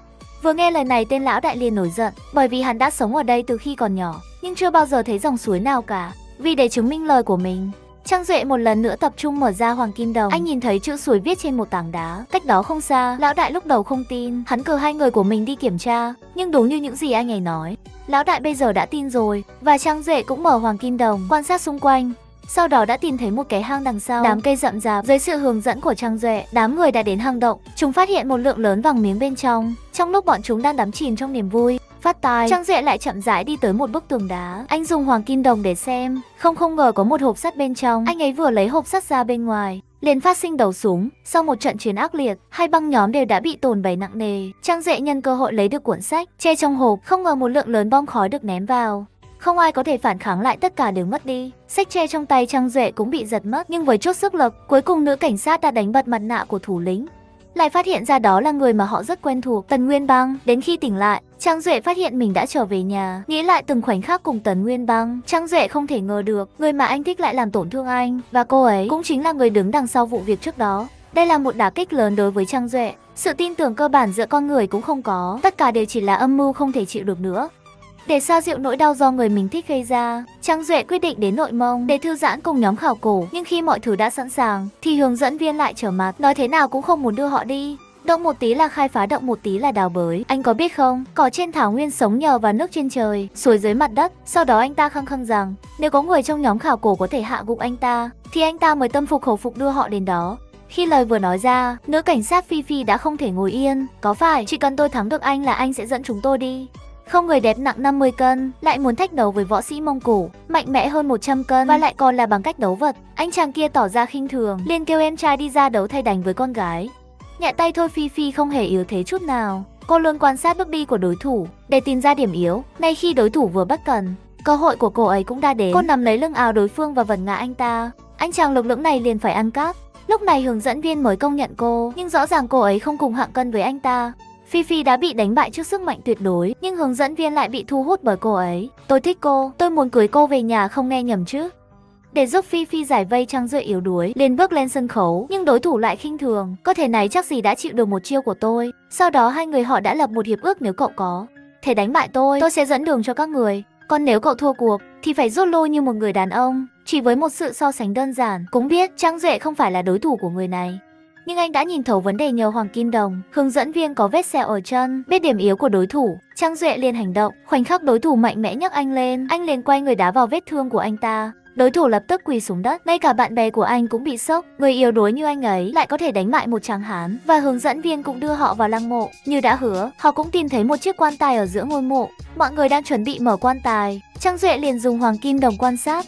Vừa nghe lời này tên lão đại liền nổi giận, bởi vì hắn đã sống ở đây từ khi còn nhỏ, nhưng chưa bao giờ thấy dòng suối nào cả. Vì để chứng minh lời của mình, Trang Duệ một lần nữa tập trung mở ra Hoàng Kim Đồng. Anh nhìn thấy chữ suối viết trên một tảng đá, cách đó không xa. Lão đại lúc đầu không tin, hắn cử hai người của mình đi kiểm tra, nhưng đúng như những gì anh ấy nói, lão đại bây giờ đã tin rồi. Và Trang Duệ cũng mở Hoàng Kim Đồng, quan sát xung quanh. Sau đó đã tìm thấy một cái hang đằng sau đám cây rậm rạp. Dưới sự hướng dẫn của Trang Duệ, đám người đã đến hang động. Chúng phát hiện một lượng lớn vàng miếng bên trong. Trong lúc bọn chúng đang đắm chìm trong niềm vui phát tài, Trang Duệ lại chậm rãi đi tới một bức tường đá. Anh dùng Hoàng Kim Đồng để xem, không ngờ có một hộp sắt bên trong. Anh ấy vừa lấy hộp sắt ra bên ngoài, liền phát sinh đấu súng. Sau một trận chiến ác liệt, hai băng nhóm đều đã bị tổn bày nặng nề. Trang Duệ nhân cơ hội lấy được cuộn sách che trong hộp. Không ngờ một lượng lớn bom khói được ném vào. Không ai có thể phản kháng lại, tất cả đều mất đi. Sách tre trong tay Trang Duệ cũng bị giật mất. Nhưng với chút sức lực, cuối cùng nữ cảnh sát đã đánh bật mặt nạ của thủ lĩnh. Lại phát hiện ra đó là người mà họ rất quen thuộc, Tần Nguyên Băng. Đến khi tỉnh lại, Trang Duệ phát hiện mình đã trở về nhà. Nghĩ lại từng khoảnh khắc cùng Tần Nguyên Băng, Trang Duệ không thể ngờ được người mà anh thích lại làm tổn thương anh. Và cô ấy cũng chính là người đứng đằng sau vụ việc trước đó. Đây là một đả kích lớn đối với Trang Duệ. Sự tin tưởng cơ bản giữa con người cũng không có. Tất cả đều chỉ là âm mưu không thể chịu được nữa. Để xoa dịu nỗi đau do người mình thích gây ra, Trang Duệ quyết định đến Nội Mông để thư giãn cùng nhóm khảo cổ. Nhưng khi mọi thứ đã sẵn sàng thì hướng dẫn viên lại trở mặt, nói thế nào cũng không muốn đưa họ đi. Động một tí là khai phá, động một tí là đào bới. Anh có biết không, cỏ trên thảo nguyên sống nhờ vào nước trên trời, suối dưới mặt đất. Sau đó anh ta khăng khăng rằng nếu có người trong nhóm khảo cổ có thể hạ gục anh ta thì anh ta mới tâm phục khẩu phục đưa họ đến đó. Khi lời vừa nói ra, nữ cảnh sát Phi Phi đã không thể ngồi yên. Có phải chỉ cần tôi thắng được anh là anh sẽ dẫn chúng tôi đi? Không, người đẹp nặng 50 cân lại muốn thách đấu với võ sĩ Mông Cổ mạnh mẽ hơn 100 cân và lại còn là bằng cách đấu vật. Anh chàng kia tỏ ra khinh thường, liền kêu em trai đi ra đấu thay đánh với con gái. Nhẹ tay thôi. Phi Phi không hề yếu thế chút nào. Cô luôn quan sát bước đi của đối thủ để tìm ra điểm yếu. Nay khi đối thủ vừa bất cần, cơ hội của cô ấy cũng đã đến. Cô nắm lấy lưng áo đối phương và vật ngã anh ta. Anh chàng lực lưỡng này liền phải ăn cắp. Lúc này hướng dẫn viên mới công nhận cô, nhưng rõ ràng cô ấy không cùng hạng cân với anh ta. Phi Phi đã bị đánh bại trước sức mạnh tuyệt đối, nhưng hướng dẫn viên lại bị thu hút bởi cô ấy. Tôi thích cô, tôi muốn cưới cô về nhà, không nghe nhầm chứ? Để giúp Phi Phi giải vây, Trang Duệ yếu đuối liền bước lên sân khấu, nhưng đối thủ lại khinh thường. Có thể này chắc gì đã chịu được một chiêu của tôi. Sau đó hai người họ đã lập một hiệp ước, nếu cậu có thể đánh bại tôi sẽ dẫn đường cho các người. Còn nếu cậu thua cuộc thì phải rút lui như một người đàn ông. Chỉ với một sự so sánh đơn giản, cũng biết Trang Duệ không phải là đối thủ của người này. nhưng anh đã nhìn thấu vấn đề nhờ Hoàng Kim Đồng. Hướng dẫn viên có vết sẹo ở chân, biết điểm yếu của đối thủ, Trang Duệ liền hành động. Khoảnh khắc đối thủ mạnh mẽ nhấc anh lên, anh liền quay người đá vào vết thương của anh ta. Đối thủ lập tức quỳ xuống đất, ngay cả bạn bè của anh cũng bị sốc. Người yếu đuối như anh ấy lại có thể đánh bại một tráng hán, và hướng dẫn viên cũng đưa họ vào lăng mộ. Như đã hứa, họ cũng tìm thấy một chiếc quan tài ở giữa ngôi mộ. Mọi người đang chuẩn bị mở quan tài, Trang Duệ liền dùng Hoàng Kim Đồng quan sát.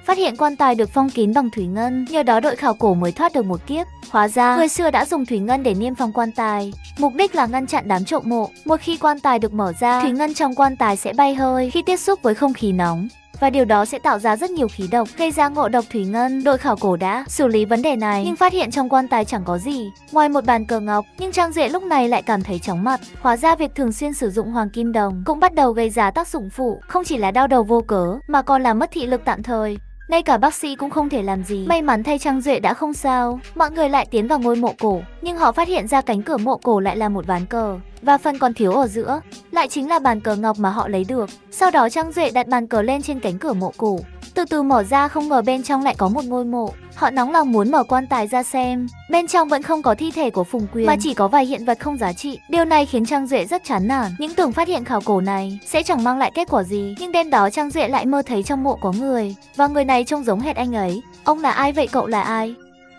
Phát hiện quan tài được phong kín bằng thủy ngân, nhờ đó đội khảo cổ mới thoát được một kiếp. Hóa ra, người xưa đã dùng thủy ngân để niêm phong quan tài, mục đích là ngăn chặn đám trộm mộ. Một khi quan tài được mở ra, thủy ngân trong quan tài sẽ bay hơi khi tiếp xúc với không khí nóng, và điều đó sẽ tạo ra rất nhiều khí độc, gây ra ngộ độc thủy ngân. Đội khảo cổ đã xử lý vấn đề này, nhưng phát hiện trong quan tài chẳng có gì ngoài một bàn cờ ngọc. Nhưng Trang Duệ lúc này lại cảm thấy chóng mặt. Hóa ra việc thường xuyên sử dụng Hoàng Kim Đồng cũng bắt đầu gây ra tác dụng phụ, không chỉ là đau đầu vô cớ mà còn là mất thị lực tạm thời. Ngay cả bác sĩ cũng không thể làm gì. May mắn thay Trang Duệ đã không sao. Mọi người lại tiến vào ngôi mộ cổ, nhưng họ phát hiện ra cánh cửa mộ cổ lại là một ván cờ, và phần còn thiếu ở giữa lại chính là bàn cờ ngọc mà họ lấy được. Sau đó Trang Duệ đặt bàn cờ lên trên cánh cửa mộ cổ, từ từ mở ra, không ngờ bên trong lại có một ngôi mộ. Họ nóng lòng muốn mở quan tài ra xem. Bên trong vẫn không có thi thể của Phùng Quyền, mà chỉ có vài hiện vật không giá trị. Điều này khiến Trang Duệ rất chán nản. Những tưởng phát hiện khảo cổ này sẽ chẳng mang lại kết quả gì, nhưng đêm đó Trang Duệ lại mơ thấy trong mộ có người, và người này trông giống hệt anh ấy. Ông là ai vậy, cậu là ai?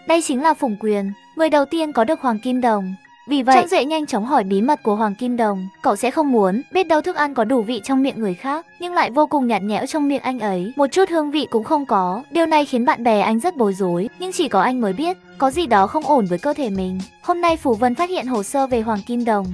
Đây chính là Phùng Quyền, người đầu tiên có được Hoàng Kim Đồng. Vì vậy, Trang Duệ nhanh chóng hỏi bí mật của Hoàng Kim Đồng. Cậu sẽ không muốn biết đâu thức ăn có đủ vị trong miệng người khác, nhưng lại vô cùng nhạt nhẽo trong miệng anh ấy, một chút hương vị cũng không có. Điều này khiến bạn bè anh rất bối rối, nhưng chỉ có anh mới biết có gì đó không ổn với cơ thể mình. Hôm nay Phủ Vân phát hiện hồ sơ về Hoàng Kim Đồng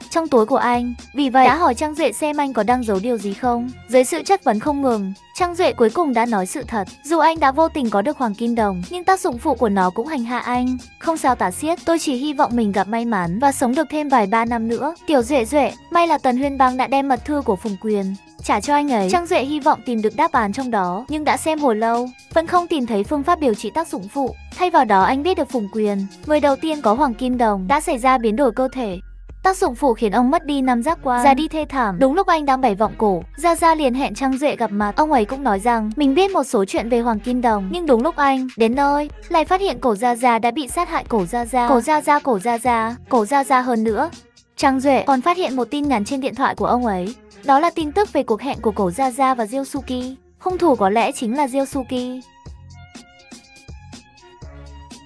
trong túi của anh, vì vậy đã hỏi Trang Duệ xem anh có đang giấu điều gì không. Dưới sự chất vấn không ngừng, Trang Duệ cuối cùng đã nói sự thật. Dù anh đã vô tình có được Hoàng Kim Đồng, nhưng tác dụng phụ của nó cũng hành hạ anh không sao tả xiết. Tôi chỉ hy vọng mình gặp may mắn và sống được thêm vài ba năm nữa. Tiểu Duệ Duệ, may là Tần Huyên Bang đã đem mật thư của Phùng Quyền trả cho anh ấy. Trang Duệ hy vọng tìm được đáp án trong đó, nhưng đã xem hồi lâu vẫn không tìm thấy phương pháp điều trị tác dụng phụ. Thay vào đó anh biết được Phùng Quyền, người đầu tiên có Hoàng Kim Đồng, đã xảy ra biến đổi cơ thể. Tác dụng phụ khiến ông mất đi 5 giác quan, già đi thê thảm. Đúng lúc anh đang bày vọng cổ, Gia Gia liền hẹn Trang Duệ gặp mặt. Ông ấy cũng nói rằng mình biết một số chuyện về Hoàng Kim Đồng, nhưng đúng lúc anh đến nơi, lại phát hiện cổ Gia Gia đã bị sát hại. Cổ Gia Gia, cổ Gia Gia, cổ Gia Gia, cổ Gia Gia. Hơn nữa, Trang Duệ còn phát hiện một tin nhắn trên điện thoại của ông ấy. Đó là tin tức về cuộc hẹn của cổ Gia Gia và Diêu Suki. Hung thủ có lẽ chính là Diêu Suki.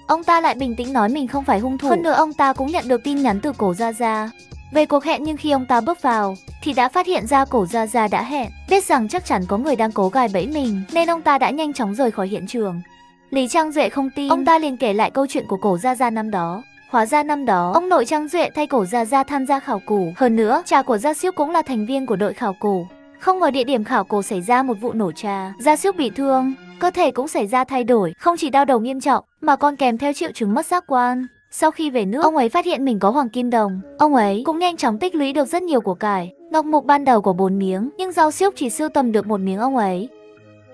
Ông ta lại bình tĩnh nói mình không phải hung thủ. Hơn nữa ông ta cũng nhận được tin nhắn từ cổ Gia Gia về cuộc hẹn, nhưng khi ông ta bước vào thì đã phát hiện ra cổ Gia Gia đã hẹn. Biết rằng chắc chắn có người đang cố gài bẫy mình, nên ông ta đã nhanh chóng rời khỏi hiện trường. Lý Trang Duệ không tin, ông ta liền kể lại câu chuyện của cổ Gia Gia năm đó. Hóa ra năm đó, ông nội Trang Duệ thay cổ Gia Gia tham gia khảo cổ. Hơn nữa, cha của Gia Siêu cũng là thành viên của đội khảo cổ. Không ngờ địa điểm khảo cổ xảy ra một vụ nổ trà, Gia Siêu bị thương, cơ thể cũng xảy ra thay đổi, không chỉ đau đầu nghiêm trọng mà còn kèm theo triệu chứng mất giác quan. Sau khi về nước, ông ấy phát hiện mình có Hoàng Kim Đồng. Ông ấy cũng nhanh chóng tích lũy được rất nhiều của cải. Ngọc mục ban đầu có 4 miếng, nhưng Giao Siếc chỉ sưu tầm được 1 miếng ông ấy.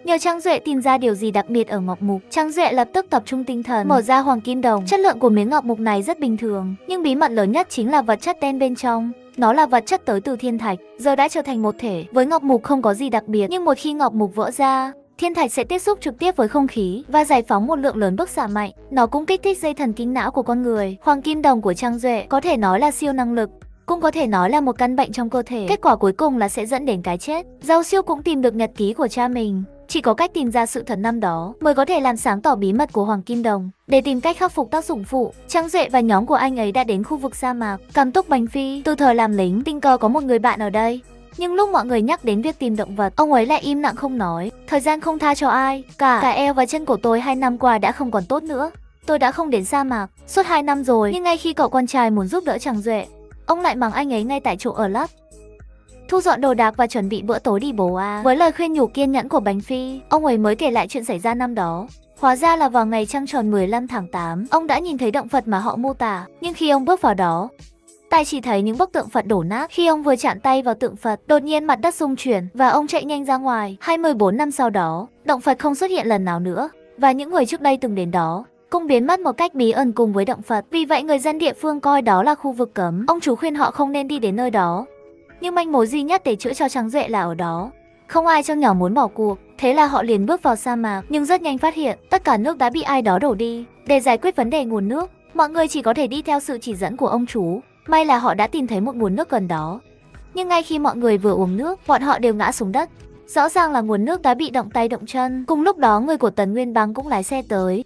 Nhờ Trang Duệ tìm ra điều gì đặc biệt ở ngọc mục, Trang Duệ lập tức tập trung tinh thần mở ra Hoàng Kim Đồng. Chất lượng của miếng ngọc mục này rất bình thường, nhưng bí mật lớn nhất chính là vật chất đen bên trong. Nó là vật chất tới từ thiên thạch, giờ đã trở thành một thể với ngọc mục, không có gì đặc biệt. Nhưng một khi ngọc mục vỡ ra, thiên thạch sẽ tiếp xúc trực tiếp với không khí và giải phóng một lượng lớn bức xạ mạnh. Nó cũng kích thích dây thần kinh não của con người. Hoàng Kim Đồng của Trang Duệ có thể nói là siêu năng lực, cũng có thể nói là một căn bệnh trong cơ thể. Kết quả cuối cùng là sẽ dẫn đến cái chết. Giao Siêu cũng tìm được nhật ký của cha mình. Chỉ có cách tìm ra sự thật năm đó mới có thể làm sáng tỏ bí mật của Hoàng Kim Đồng. Để tìm cách khắc phục tác dụng phụ, Trang Duệ và nhóm của anh ấy đã đến khu vực sa mạc Cam Túc Bành Phi. Từ thời làm lính, tình cờ có một người bạn ở đây. Nhưng lúc mọi người nhắc đến việc tìm động vật, ông ấy lại im lặng không nói. Thời gian không tha cho ai cả eo và chân của tôi 2 năm qua đã không còn tốt nữa. Tôi đã không đến sa mạc suốt 2 năm rồi. Nhưng ngay khi cậu con trai muốn giúp đỡ Trang Duệ, ông lại mắng anh ấy ngay tại chỗ ở lắp. Thu dọn đồ đạc và chuẩn bị bữa tối đi bố à. Với lời khuyên nhủ kiên nhẫn của Bành Phi, ông ấy mới kể lại chuyện xảy ra năm đó. Hóa ra là vào ngày trăng tròn 15 tháng 8, ông đã nhìn thấy động Phật mà họ mô tả. Nhưng khi ông bước vào đó, Tài chỉ thấy những bức tượng Phật đổ nát. Khi ông vừa chạm tay vào tượng Phật, đột nhiên mặt đất rung chuyển và ông chạy nhanh ra ngoài. 24 năm sau đó, động Phật không xuất hiện lần nào nữa, và những người trước đây từng đến đó cũng biến mất một cách bí ẩn cùng với động Phật. Vì vậy người dân địa phương coi đó là khu vực cấm. Ông chú khuyên họ không nên đi đến nơi đó. Nhưng manh mối duy nhất để chữa cho Trang Duệ là ở đó. Không ai trong nhóm muốn bỏ cuộc, thế là họ liền bước vào sa mạc, nhưng rất nhanh phát hiện tất cả nước đã bị ai đó đổ đi. Để giải quyết vấn đề nguồn nước, Mọi người chỉ có thể đi theo sự chỉ dẫn của ông chú. May là họ đã tìm thấy một nguồn nước gần đó. Nhưng ngay khi mọi người vừa uống nước, bọn họ đều ngã xuống đất. Rõ ràng là nguồn nước đã bị động tay động chân. Cùng lúc đó người của Tần Nguyên Bang cũng lái xe tới.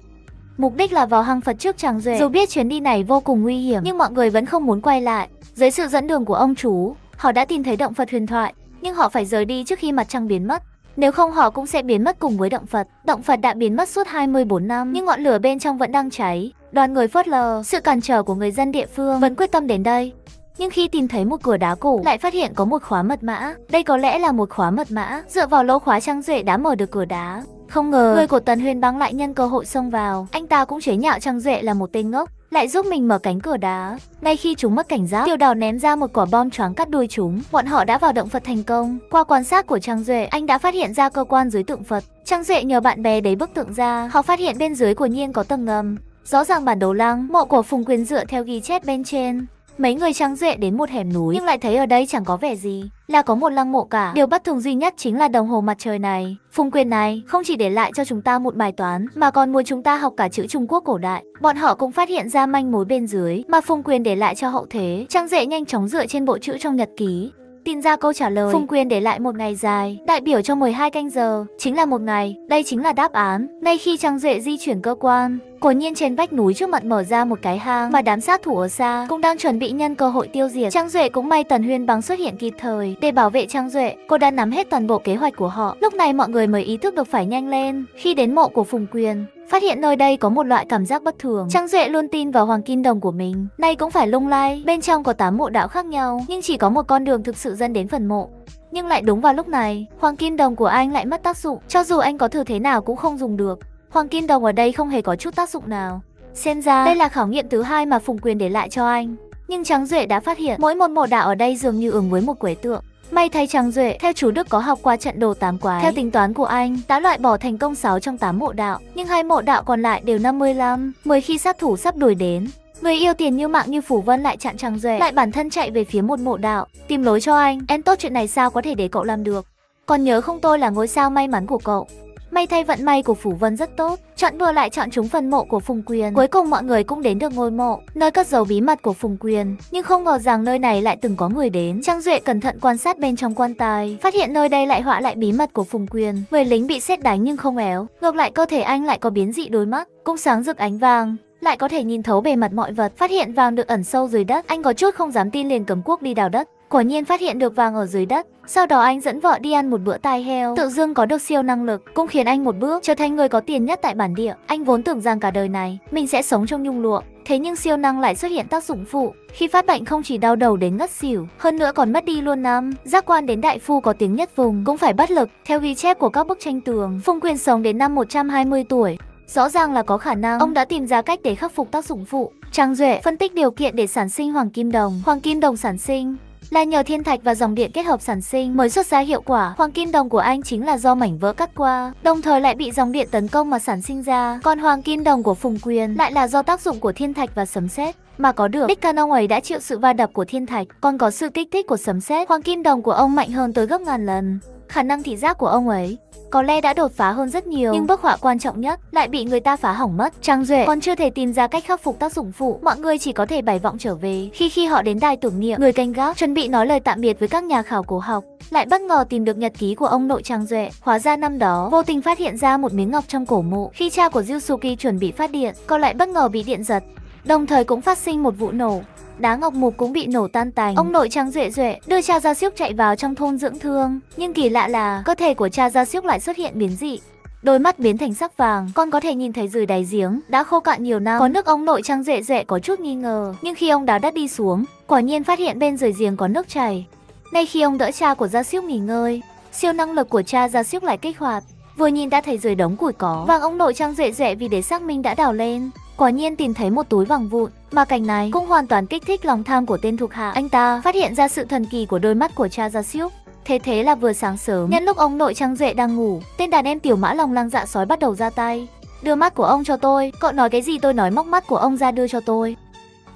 Mục đích là vào hang Phật trước Trang Duệ. Dù biết chuyến đi này vô cùng nguy hiểm, nhưng mọi người vẫn không muốn quay lại. Dưới sự dẫn đường của ông chú, họ đã tìm thấy động Phật huyền thoại. Nhưng họ phải rời đi trước khi mặt trăng biến mất. Nếu không họ cũng sẽ biến mất cùng với động Phật. Động Phật đã biến mất suốt 24 năm, nhưng ngọn lửa bên trong vẫn đang cháy. Đoàn người phớt lờ sự cản trở của người dân địa phương, vẫn quyết tâm đến đây. Nhưng khi tìm thấy một cửa đá cổ, lại phát hiện có một khóa mật mã. Đây có lẽ là một khóa mật mã. Dựa vào lỗ khóa, Trang Duệ đã mở được cửa đá. Không ngờ, người của Tần Huyền Bang lại nhân cơ hội xông vào. Anh ta cũng chế nhạo Trang Duệ là một tên ngốc, lại giúp mình mở cánh cửa đá. Ngay khi chúng mất cảnh giác, Tiểu Đào ném ra một quả bom choáng cắt đuôi chúng. Bọn họ đã vào động Phật thành công. Qua quan sát của Trang Duệ, anh đã phát hiện ra cơ quan dưới tượng Phật. Trang Duệ nhờ bạn bè đấy bức tượng ra. Họ phát hiện bên dưới của nhiên có tầng ngầm. Rõ ràng bản đồ lăng mộ của Phùng Quyền dựa theo ghi chép bên trên. Mấy người Trang Duệ đến một hẻm núi, nhưng lại thấy ở đây chẳng có vẻ gì là có một lăng mộ cả. Điều bất thường duy nhất chính là đồng hồ mặt trời này. Phùng Quyền này không chỉ để lại cho chúng ta một bài toán, mà còn muốn chúng ta học cả chữ Trung Quốc cổ đại. Bọn họ cũng phát hiện ra manh mối bên dưới mà Phùng Quyền để lại cho hậu thế. Trang Duệ nhanh chóng dựa trên bộ chữ trong nhật ký tìm ra câu trả lời. Phùng Quyền để lại một ngày dài, đại biểu cho 12 canh giờ, chính là một ngày. Đây chính là đáp án. Ngay khi Trang Duệ di chuyển cơ quan, quả nhiên trên vách núi trước mặt mở ra một cái hang mà đám sát thủ ở xa cũng đang chuẩn bị nhân cơ hội tiêu diệt. Trang Duệ cũng may Tần Huyền Bang xuất hiện kịp thời để bảo vệ Trang Duệ. Cô đã nắm hết toàn bộ kế hoạch của họ. Lúc này mọi người mới ý thức được phải nhanh lên. Khi đến mộ của Phùng Quyền, phát hiện nơi đây có một loại cảm giác bất thường. Trang Duệ luôn tin vào Hoàng Kim Đồng của mình, nay cũng phải lung lay. Bên trong có 8 mộ đạo khác nhau, nhưng chỉ có một con đường thực sự dẫn đến phần mộ. Nhưng lại đúng vào lúc này, Hoàng Kim Đồng của anh lại mất tác dụng. Cho dù anh có thử thế nào cũng không dùng được. Hoàng Kim Đồng ở đây không hề có chút tác dụng nào. Xem ra đây là khảo nghiệm thứ hai mà Phùng Quyền để lại cho anh. Nhưng Trang Duệ đã phát hiện mỗi một mộ đạo ở đây dường như ứng với một quẻ tượng. May thay Trang Duệ, theo chú Đức có học qua trận đồ 8 quái. Theo tính toán của anh, đã loại bỏ thành công 6 trong 8 mộ đạo. Nhưng 2 mộ đạo còn lại đều 55. Mới khi sát thủ sắp đuổi đến, người yêu tiền như mạng như Phủ Vân lại chặn Trang Duệ, lại bản thân chạy về phía một mộ đạo, tìm lối cho anh. Em tốt, chuyện này sao có thể để cậu làm được? Còn nhớ không, tôi là ngôi sao may mắn của cậu. May thay vận may của Phủ Vân rất tốt, chọn đua lại chọn trúng phần mộ của Phùng Quyền. Cuối cùng mọi người cũng đến được ngôi mộ, nơi cất giấu bí mật của Phùng Quyền. Nhưng không ngờ rằng nơi này lại từng có người đến. Trang Duệ cẩn thận quan sát bên trong quan tài, phát hiện nơi đây lại họa lại bí mật của Phùng Quyền. Người lính bị sét đánh nhưng không éo, ngược lại cơ thể anh lại có biến dị, đôi mắt cũng sáng rực ánh vàng, lại có thể nhìn thấu bề mặt mọi vật. Phát hiện vàng được ẩn sâu dưới đất, anh có chút không dám tin, liền cầm cuốc đi đào đất. Quả nhiên phát hiện được vàng ở dưới đất. Sau đó anh dẫn vợ đi ăn một bữa tai heo. Tự dưng có được siêu năng lực, cũng khiến anh một bước trở thành người có tiền nhất tại bản địa. Anh vốn tưởng rằng cả đời này mình sẽ sống trong nhung lụa, thế nhưng siêu năng lại xuất hiện tác dụng phụ. Khi phát bệnh không chỉ đau đầu đến ngất xỉu, hơn nữa còn mất đi luôn năm giác quan, đến đại phu có tiếng nhất vùng cũng phải bất lực. Theo ghi chép của các bức tranh tường, Phùng Quyền sống đến năm 120 tuổi. Rõ ràng là có khả năng ông đã tìm ra cách để khắc phục tác dụng phụ. Trang Duệ phân tích điều kiện để sản sinh Hoàng Kim Đồng. Hoàng Kim Đồng sản sinh là nhờ thiên thạch và dòng điện kết hợp sản sinh mới xuất ra hiệu quả. Hoàng Kim Đồng của anh chính là do mảnh vỡ cắt qua, đồng thời lại bị dòng điện tấn công mà sản sinh ra. Còn Hoàng Kim Đồng của Phùng Quyền lại là do tác dụng của thiên thạch và sấm sét mà có được. Đích căn ông ấy đã chịu sự va đập của thiên thạch, còn có sự kích thích của sấm sét. Hoàng Kim Đồng của ông mạnh hơn tới gấp ngàn lần. Khả năng thị giác của ông ấy có lẽ đã đột phá hơn rất nhiều, nhưng bức họa quan trọng nhất lại bị người ta phá hỏng mất. Trang Duệ còn chưa thể tìm ra cách khắc phục tác dụng phụ, mọi người chỉ có thể bày vọng trở về. Khi họ đến đài tưởng niệm, người canh gác chuẩn bị nói lời tạm biệt với các nhà khảo cổ học, lại bất ngờ tìm được nhật ký của ông nội Trang Duệ. Hóa ra năm đó vô tình phát hiện ra một miếng ngọc trong cổ mộ. Khi cha của Yusuke chuẩn bị phát điện, cậu lại bất ngờ bị điện giật, đồng thời cũng phát sinh một vụ nổ. Đá ngọc mục cũng bị nổ tan tành. Ông nội Trang Duệ đưa cha Gia Siếc chạy vào trong thôn dưỡng thương, nhưng kỳ lạ là cơ thể của cha Gia Siếc lại xuất hiện biến dị. Đôi mắt biến thành sắc vàng, con có thể nhìn thấy dưới đáy giếng đã khô cạn nhiều năm có nước. Ông nội Trang Duệ có chút nghi ngờ, nhưng khi ông đào đất đi xuống, quả nhiên phát hiện bên dưới giếng có nước chảy. Nay khi ông đỡ cha của Gia Siếc nghỉ ngơi, siêu năng lực của cha Gia Siếc lại kích hoạt. Vừa nhìn đã thấy dưới đống củi có vàng. Ông nội Trang Duệ vì để xác minh đã đào lên, quả nhiên tìm thấy một túi vàng vụn. Mà cảnh này cũng hoàn toàn kích thích lòng tham của tên thuộc hạ. Anh ta phát hiện ra sự thần kỳ của đôi mắt của cha Gia Siếc. Thế là vừa sáng sớm, nhân lúc ông nội Trang Duệ đang ngủ, tên đàn em Tiểu Mã Lòng Lăng Dạ Sói bắt đầu ra tay. Đưa mắt của ông cho tôi. Cậu nói cái gì? Tôi nói móc mắt của ông ra đưa cho tôi.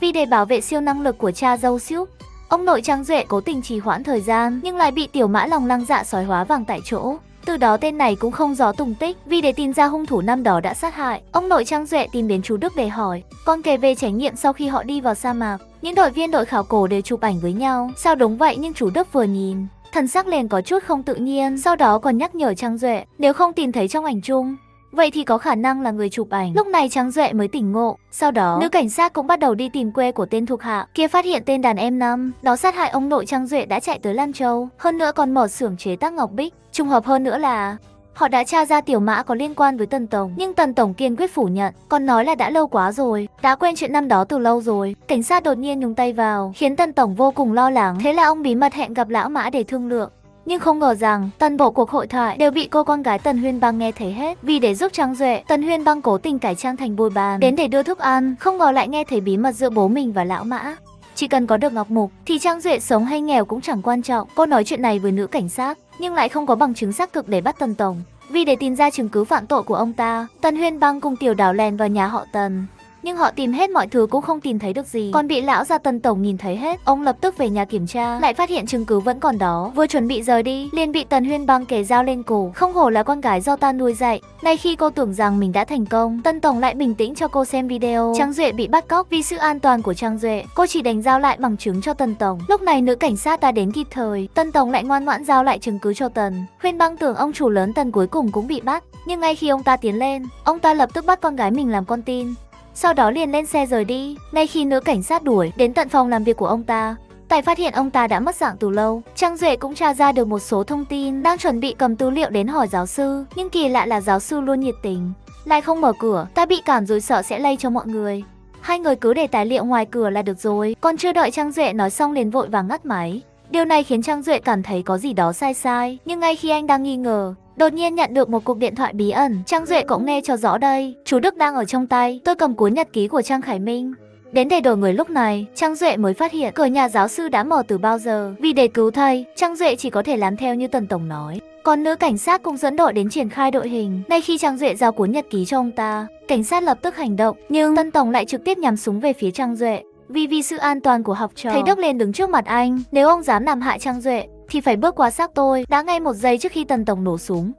Vì để bảo vệ siêu năng lực của cha Gia Siếc, ông nội Trang Duệ cố tình trì hoãn thời gian, nhưng lại bị Tiểu Mã Lòng Lăng Dạ Sói hóa vàng tại chỗ. Từ đó tên này cũng không rõ tung tích. Vì để tìm ra hung thủ năm đó đã sát hại, ông nội Trang Duệ tìm đến chú Đức để hỏi. Còn kể về trải nghiệm sau khi họ đi vào sa mạc, những đội viên đội khảo cổ đều chụp ảnh với nhau. Sao đúng vậy, nhưng chú Đức vừa nhìn, thần sắc liền có chút không tự nhiên, sau đó còn nhắc nhở Trang Duệ nếu không tìm thấy trong ảnh chung, vậy thì có khả năng là người chụp ảnh. Lúc này Trang Duệ mới tỉnh ngộ. Sau đó, nữ cảnh sát cũng bắt đầu đi tìm quê của tên thuộc hạ kia, phát hiện tên đàn em năm đó sát hại ông nội Trang Duệ đã chạy tới Lan Châu, hơn nữa còn mở xưởng chế tác ngọc bích. Trùng hợp hơn nữa là họ đã tra ra Tiểu Mã có liên quan với Tần Tổng, nhưng Tần Tổng kiên quyết phủ nhận, còn nói là đã lâu quá rồi, đã quên chuyện năm đó từ lâu rồi. Cảnh sát đột nhiên nhúng tay vào, khiến Tần Tổng vô cùng lo lắng. Thế là ông bí mật hẹn gặp lão Mã để thương lượng. Nhưng không ngờ rằng toàn bộ cuộc hội thoại đều bị cô con gái Tần Huyên Băng nghe thấy hết. Vì để giúp Trang Duệ, Tần Huyên Băng cố tình cải trang thành bồi bàn đến để đưa thức ăn, không ngờ lại nghe thấy bí mật giữa bố mình và lão Mã. Chỉ cần có được ngọc mục thì Trang Duệ sống hay nghèo cũng chẳng quan trọng. Cô nói chuyện này với nữ cảnh sát nhưng lại không có bằng chứng xác thực để bắt Tần Tổng. Vì để tìm ra chứng cứ phạm tội của ông ta, Tần Huyên Băng cùng Tiểu Đào lèn vào nhà họ Tần. Nhưng họ tìm hết mọi thứ cũng không tìm thấy được gì, còn bị lão già Tần Tổng nhìn thấy hết. Ông lập tức về nhà kiểm tra, lại phát hiện chứng cứ vẫn còn đó. Vừa chuẩn bị rời đi, liền bị Tần Huyên Băng kề dao lên cổ. Không hổ là con gái do ta nuôi dạy. Ngay khi cô tưởng rằng mình đã thành công, Tần Tổng lại bình tĩnh cho cô xem video Trang Duệ bị bắt cóc. Vì sự an toàn của Trang Duệ, cô chỉ đánh giao lại bằng chứng cho Tần Tổng. Lúc này nữ cảnh sát đã đến kịp thời, Tần Tổng lại ngoan ngoãn giao lại chứng cứ cho Tần Huyên Băng. Tưởng ông chủ lớn Tần cuối cùng cũng bị bắt, nhưng ngay khi ông ta tiến lên, ông ta lập tức bắt con gái mình làm con tin. Sau đó liền lên xe rời đi. Ngay khi nữ cảnh sát đuổi đến tận phòng làm việc của ông ta, tài phát hiện ông ta đã mất dạng từ lâu. Trang Duệ cũng tra ra được một số thông tin, đang chuẩn bị cầm tư liệu đến hỏi giáo sư, nhưng kỳ lạ là giáo sư luôn nhiệt tình, lại không mở cửa. Ta bị cảm rồi, sợ sẽ lây cho mọi người. Hai người cứ để tài liệu ngoài cửa là được rồi. Còn chưa đợi Trang Duệ nói xong liền vội vàng ngắt máy. Điều này khiến Trang Duệ cảm thấy có gì đó sai sai. Nhưng ngay khi anh đang nghi ngờ, đột nhiên nhận được một cuộc điện thoại bí ẩn. Trang Duệ cũng nghe cho rõ đây. Chú Đức đang ở trong tay. Tôi cầm cuốn nhật ký của Trang Khải Minh đến để đổi người. Lúc này Trang Duệ mới phát hiện cửa nhà giáo sư đã mở từ bao giờ. Vì để cứu thầy, Trang Duệ chỉ có thể làm theo như Tần Tổng nói. Còn nữ cảnh sát cũng dẫn đội đến triển khai đội hình. Ngay khi Trang Duệ giao cuốn nhật ký cho ông ta, cảnh sát lập tức hành động. Nhưng Tần Tổng lại trực tiếp nhắm súng về phía Trang Duệ. Vì sự an toàn của học trò, thầy Đức lên đứng trước mặt anh. Nếu ông dám làm hại Trang Duệ thì phải bước qua xác tôi. Đã ngay một giây trước khi Tần Tổng nổ súng,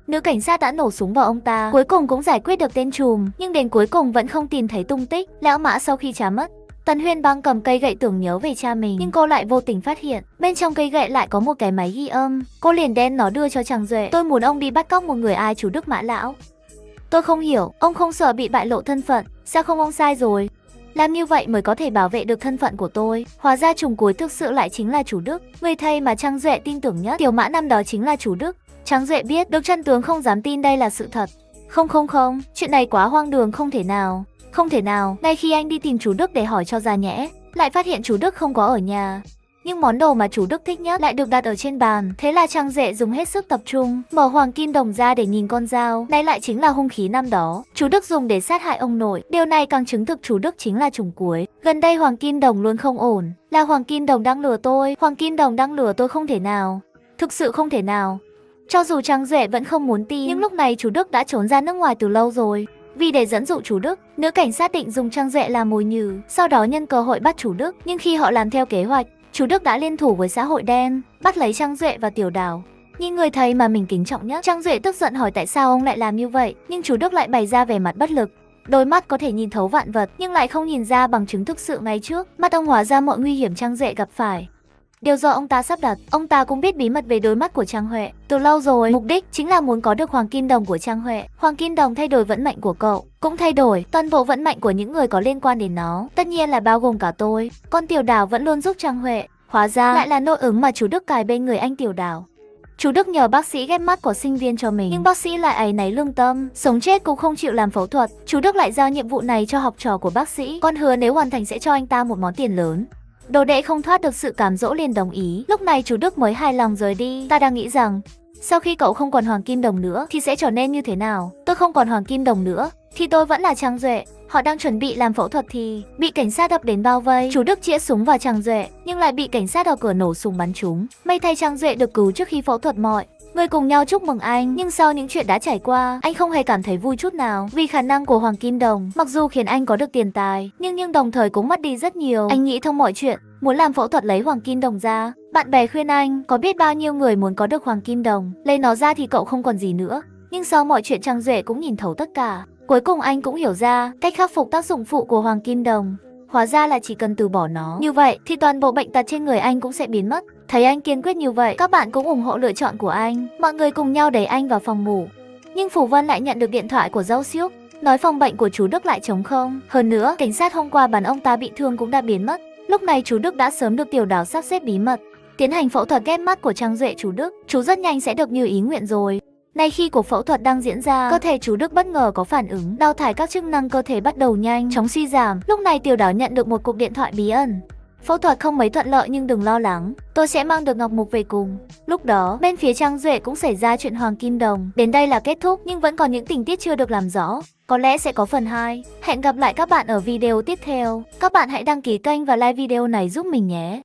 nữ cảnh sát đã nổ súng vào ông ta. Cuối cùng cũng giải quyết được tên trùm, nhưng đến cuối cùng vẫn không tìm thấy tung tích. Lão Mã sau khi trả mất, Tần Huyên Băng cầm cây gậy tưởng nhớ về cha mình, nhưng cô lại vô tình phát hiện bên trong cây gậy lại có một cái máy ghi âm. Cô liền đem nó đưa cho Trang Duệ. Tôi muốn ông đi bắt cóc một người ai chú Đức Mã lão. Tôi không hiểu, ông không sợ bị bại lộ thân phận? Sao không, ông sai rồi. Làm như vậy mới có thể bảo vệ được thân phận của tôi. Hóa ra trùm cuối thực sự lại chính là chú Đức, người thầy mà Trang Duệ tin tưởng nhất. Tiểu Mã năm đó chính là chú Đức. Trang Duệ biết được chân tướng, không dám tin đây là sự thật. Không, chuyện này quá hoang đường, không thể nào. Ngay khi anh đi tìm chú Đức để hỏi cho ra nhẽ, lại phát hiện chú Đức không có ở nhà. Nhưng món đồ mà chú Đức thích nhất lại được đặt ở trên bàn. Thế là Trang Duệ dùng hết sức tập trung, mở hoàng kim đồng ra để nhìn con dao. Này lại chính là hung khí năm đó chú Đức dùng để sát hại ông nội. Điều này càng chứng thực chú Đức chính là trùm cuối. Gần đây hoàng kim đồng luôn không ổn. Là hoàng kim đồng đang lừa tôi. Hoàng kim đồng đang lừa tôi, không thể nào. Thực sự không thể nào. Cho dù Trang Duệ vẫn không muốn tin, nhưng lúc này chú Đức đã trốn ra nước ngoài từ lâu rồi. Vì để dẫn dụ chú Đức, nữ cảnh sát định dùng Trang Duệ làm mồi nhử, sau đó nhân cơ hội bắt chú Đức. Nhưng khi họ làm theo kế hoạch, chú Đức đã liên thủ với xã hội đen, bắt lấy Trang Duệ và Tiểu Đào. Như người thầy mà mình kính trọng nhất, Trang Duệ tức giận hỏi tại sao ông lại làm như vậy, nhưng chú Đức lại bày ra vẻ mặt bất lực. Đôi mắt có thể nhìn thấu vạn vật, nhưng lại không nhìn ra bằng chứng thực sự ngay trước mắt ông hóa ra mọi nguy hiểm Trang Duệ gặp phải đều do ông ta sắp đặt. Ông ta cũng biết bí mật về đôi mắt của Trang Huệ từ lâu rồi. Mục đích chính là muốn có được hoàng kim đồng của Trang Huệ. Hoàng kim đồng thay đổi vận mệnh của cậu, cũng thay đổi toàn bộ vận mệnh của những người có liên quan đến nó. Tất nhiên là bao gồm cả tôi. Con Tiểu Đào vẫn luôn giúp Trang Huệ. Hóa ra lại là nội ứng mà chú Đức cài bên người anh Tiểu Đào. Chú Đức nhờ bác sĩ ghép mắt của sinh viên cho mình, nhưng bác sĩ lại áy náy lương tâm, sống chết cũng không chịu làm phẫu thuật. Chú Đức lại giao nhiệm vụ này cho học trò của bác sĩ, còn hứa nếu hoàn thành sẽ cho anh ta một món tiền lớn. Đồ đệ không thoát được sự cám dỗ liền đồng ý. Lúc này chú Đức mới hài lòng rời đi. Ta đang nghĩ rằng sau khi cậu không còn hoàng kim đồng nữa thì sẽ trở nên như thế nào. Tôi không còn hoàng kim đồng nữa thì tôi vẫn là Trang Duệ. Họ đang chuẩn bị làm phẫu thuật thì bị cảnh sát ập đến bao vây. Chú Đức chĩa súng vào Trang Duệ nhưng lại bị cảnh sát ở cửa nổ súng bắn trúng. May thay Trang Duệ được cứu trước khi phẫu thuật. Mọi người cùng nhau chúc mừng anh, nhưng sau những chuyện đã trải qua, anh không hề cảm thấy vui chút nào. Vì khả năng của hoàng kim đồng mặc dù khiến anh có được tiền tài, nhưng đồng thời cũng mất đi rất nhiều. Anh nghĩ thông mọi chuyện, muốn làm phẫu thuật lấy hoàng kim đồng ra. Bạn bè khuyên anh, có biết bao nhiêu người muốn có được hoàng kim đồng, lấy nó ra thì cậu không còn gì nữa. Nhưng sau mọi chuyện Trang Duệ cũng nhìn thấu tất cả. Cuối cùng anh cũng hiểu ra cách khắc phục tác dụng phụ của hoàng kim đồng. Hóa ra là chỉ cần từ bỏ nó. Như vậy thì toàn bộ bệnh tật trên người anh cũng sẽ biến mất. Thấy anh kiên quyết như vậy, các bạn cũng ủng hộ lựa chọn của anh. Mọi người cùng nhau đẩy anh vào phòng ngủ. Nhưng Phủ Vân lại nhận được điện thoại của Dâu Xiếc, nói phòng bệnh của chú Đức lại trống không. Hơn nữa, cảnh sát hôm qua bắn ông ta bị thương cũng đã biến mất. Lúc này chú Đức đã sớm được Tiểu Đào sắp xếp bí mật tiến hành phẫu thuật ghép mắt của Trang Duệ chú Đức. Chú rất nhanh sẽ được như ý nguyện rồi. Nay khi cuộc phẫu thuật đang diễn ra, cơ thể chú Đức bất ngờ có phản ứng, đào thải các chức năng cơ thể bắt đầu nhanh chóng suy giảm. Lúc này Tiểu Đào nhận được một cuộc điện thoại bí ẩn. Phẫu thuật không mấy thuận lợi nhưng đừng lo lắng, tôi sẽ mang được Ngọc Mục về cùng. Lúc đó, bên phía Trang Duệ cũng xảy ra chuyện hoàng kim đồng. Đến đây là kết thúc nhưng vẫn còn những tình tiết chưa được làm rõ. Có lẽ sẽ có phần 2. Hẹn gặp lại các bạn ở video tiếp theo. Các bạn hãy đăng ký kênh và like video này giúp mình nhé.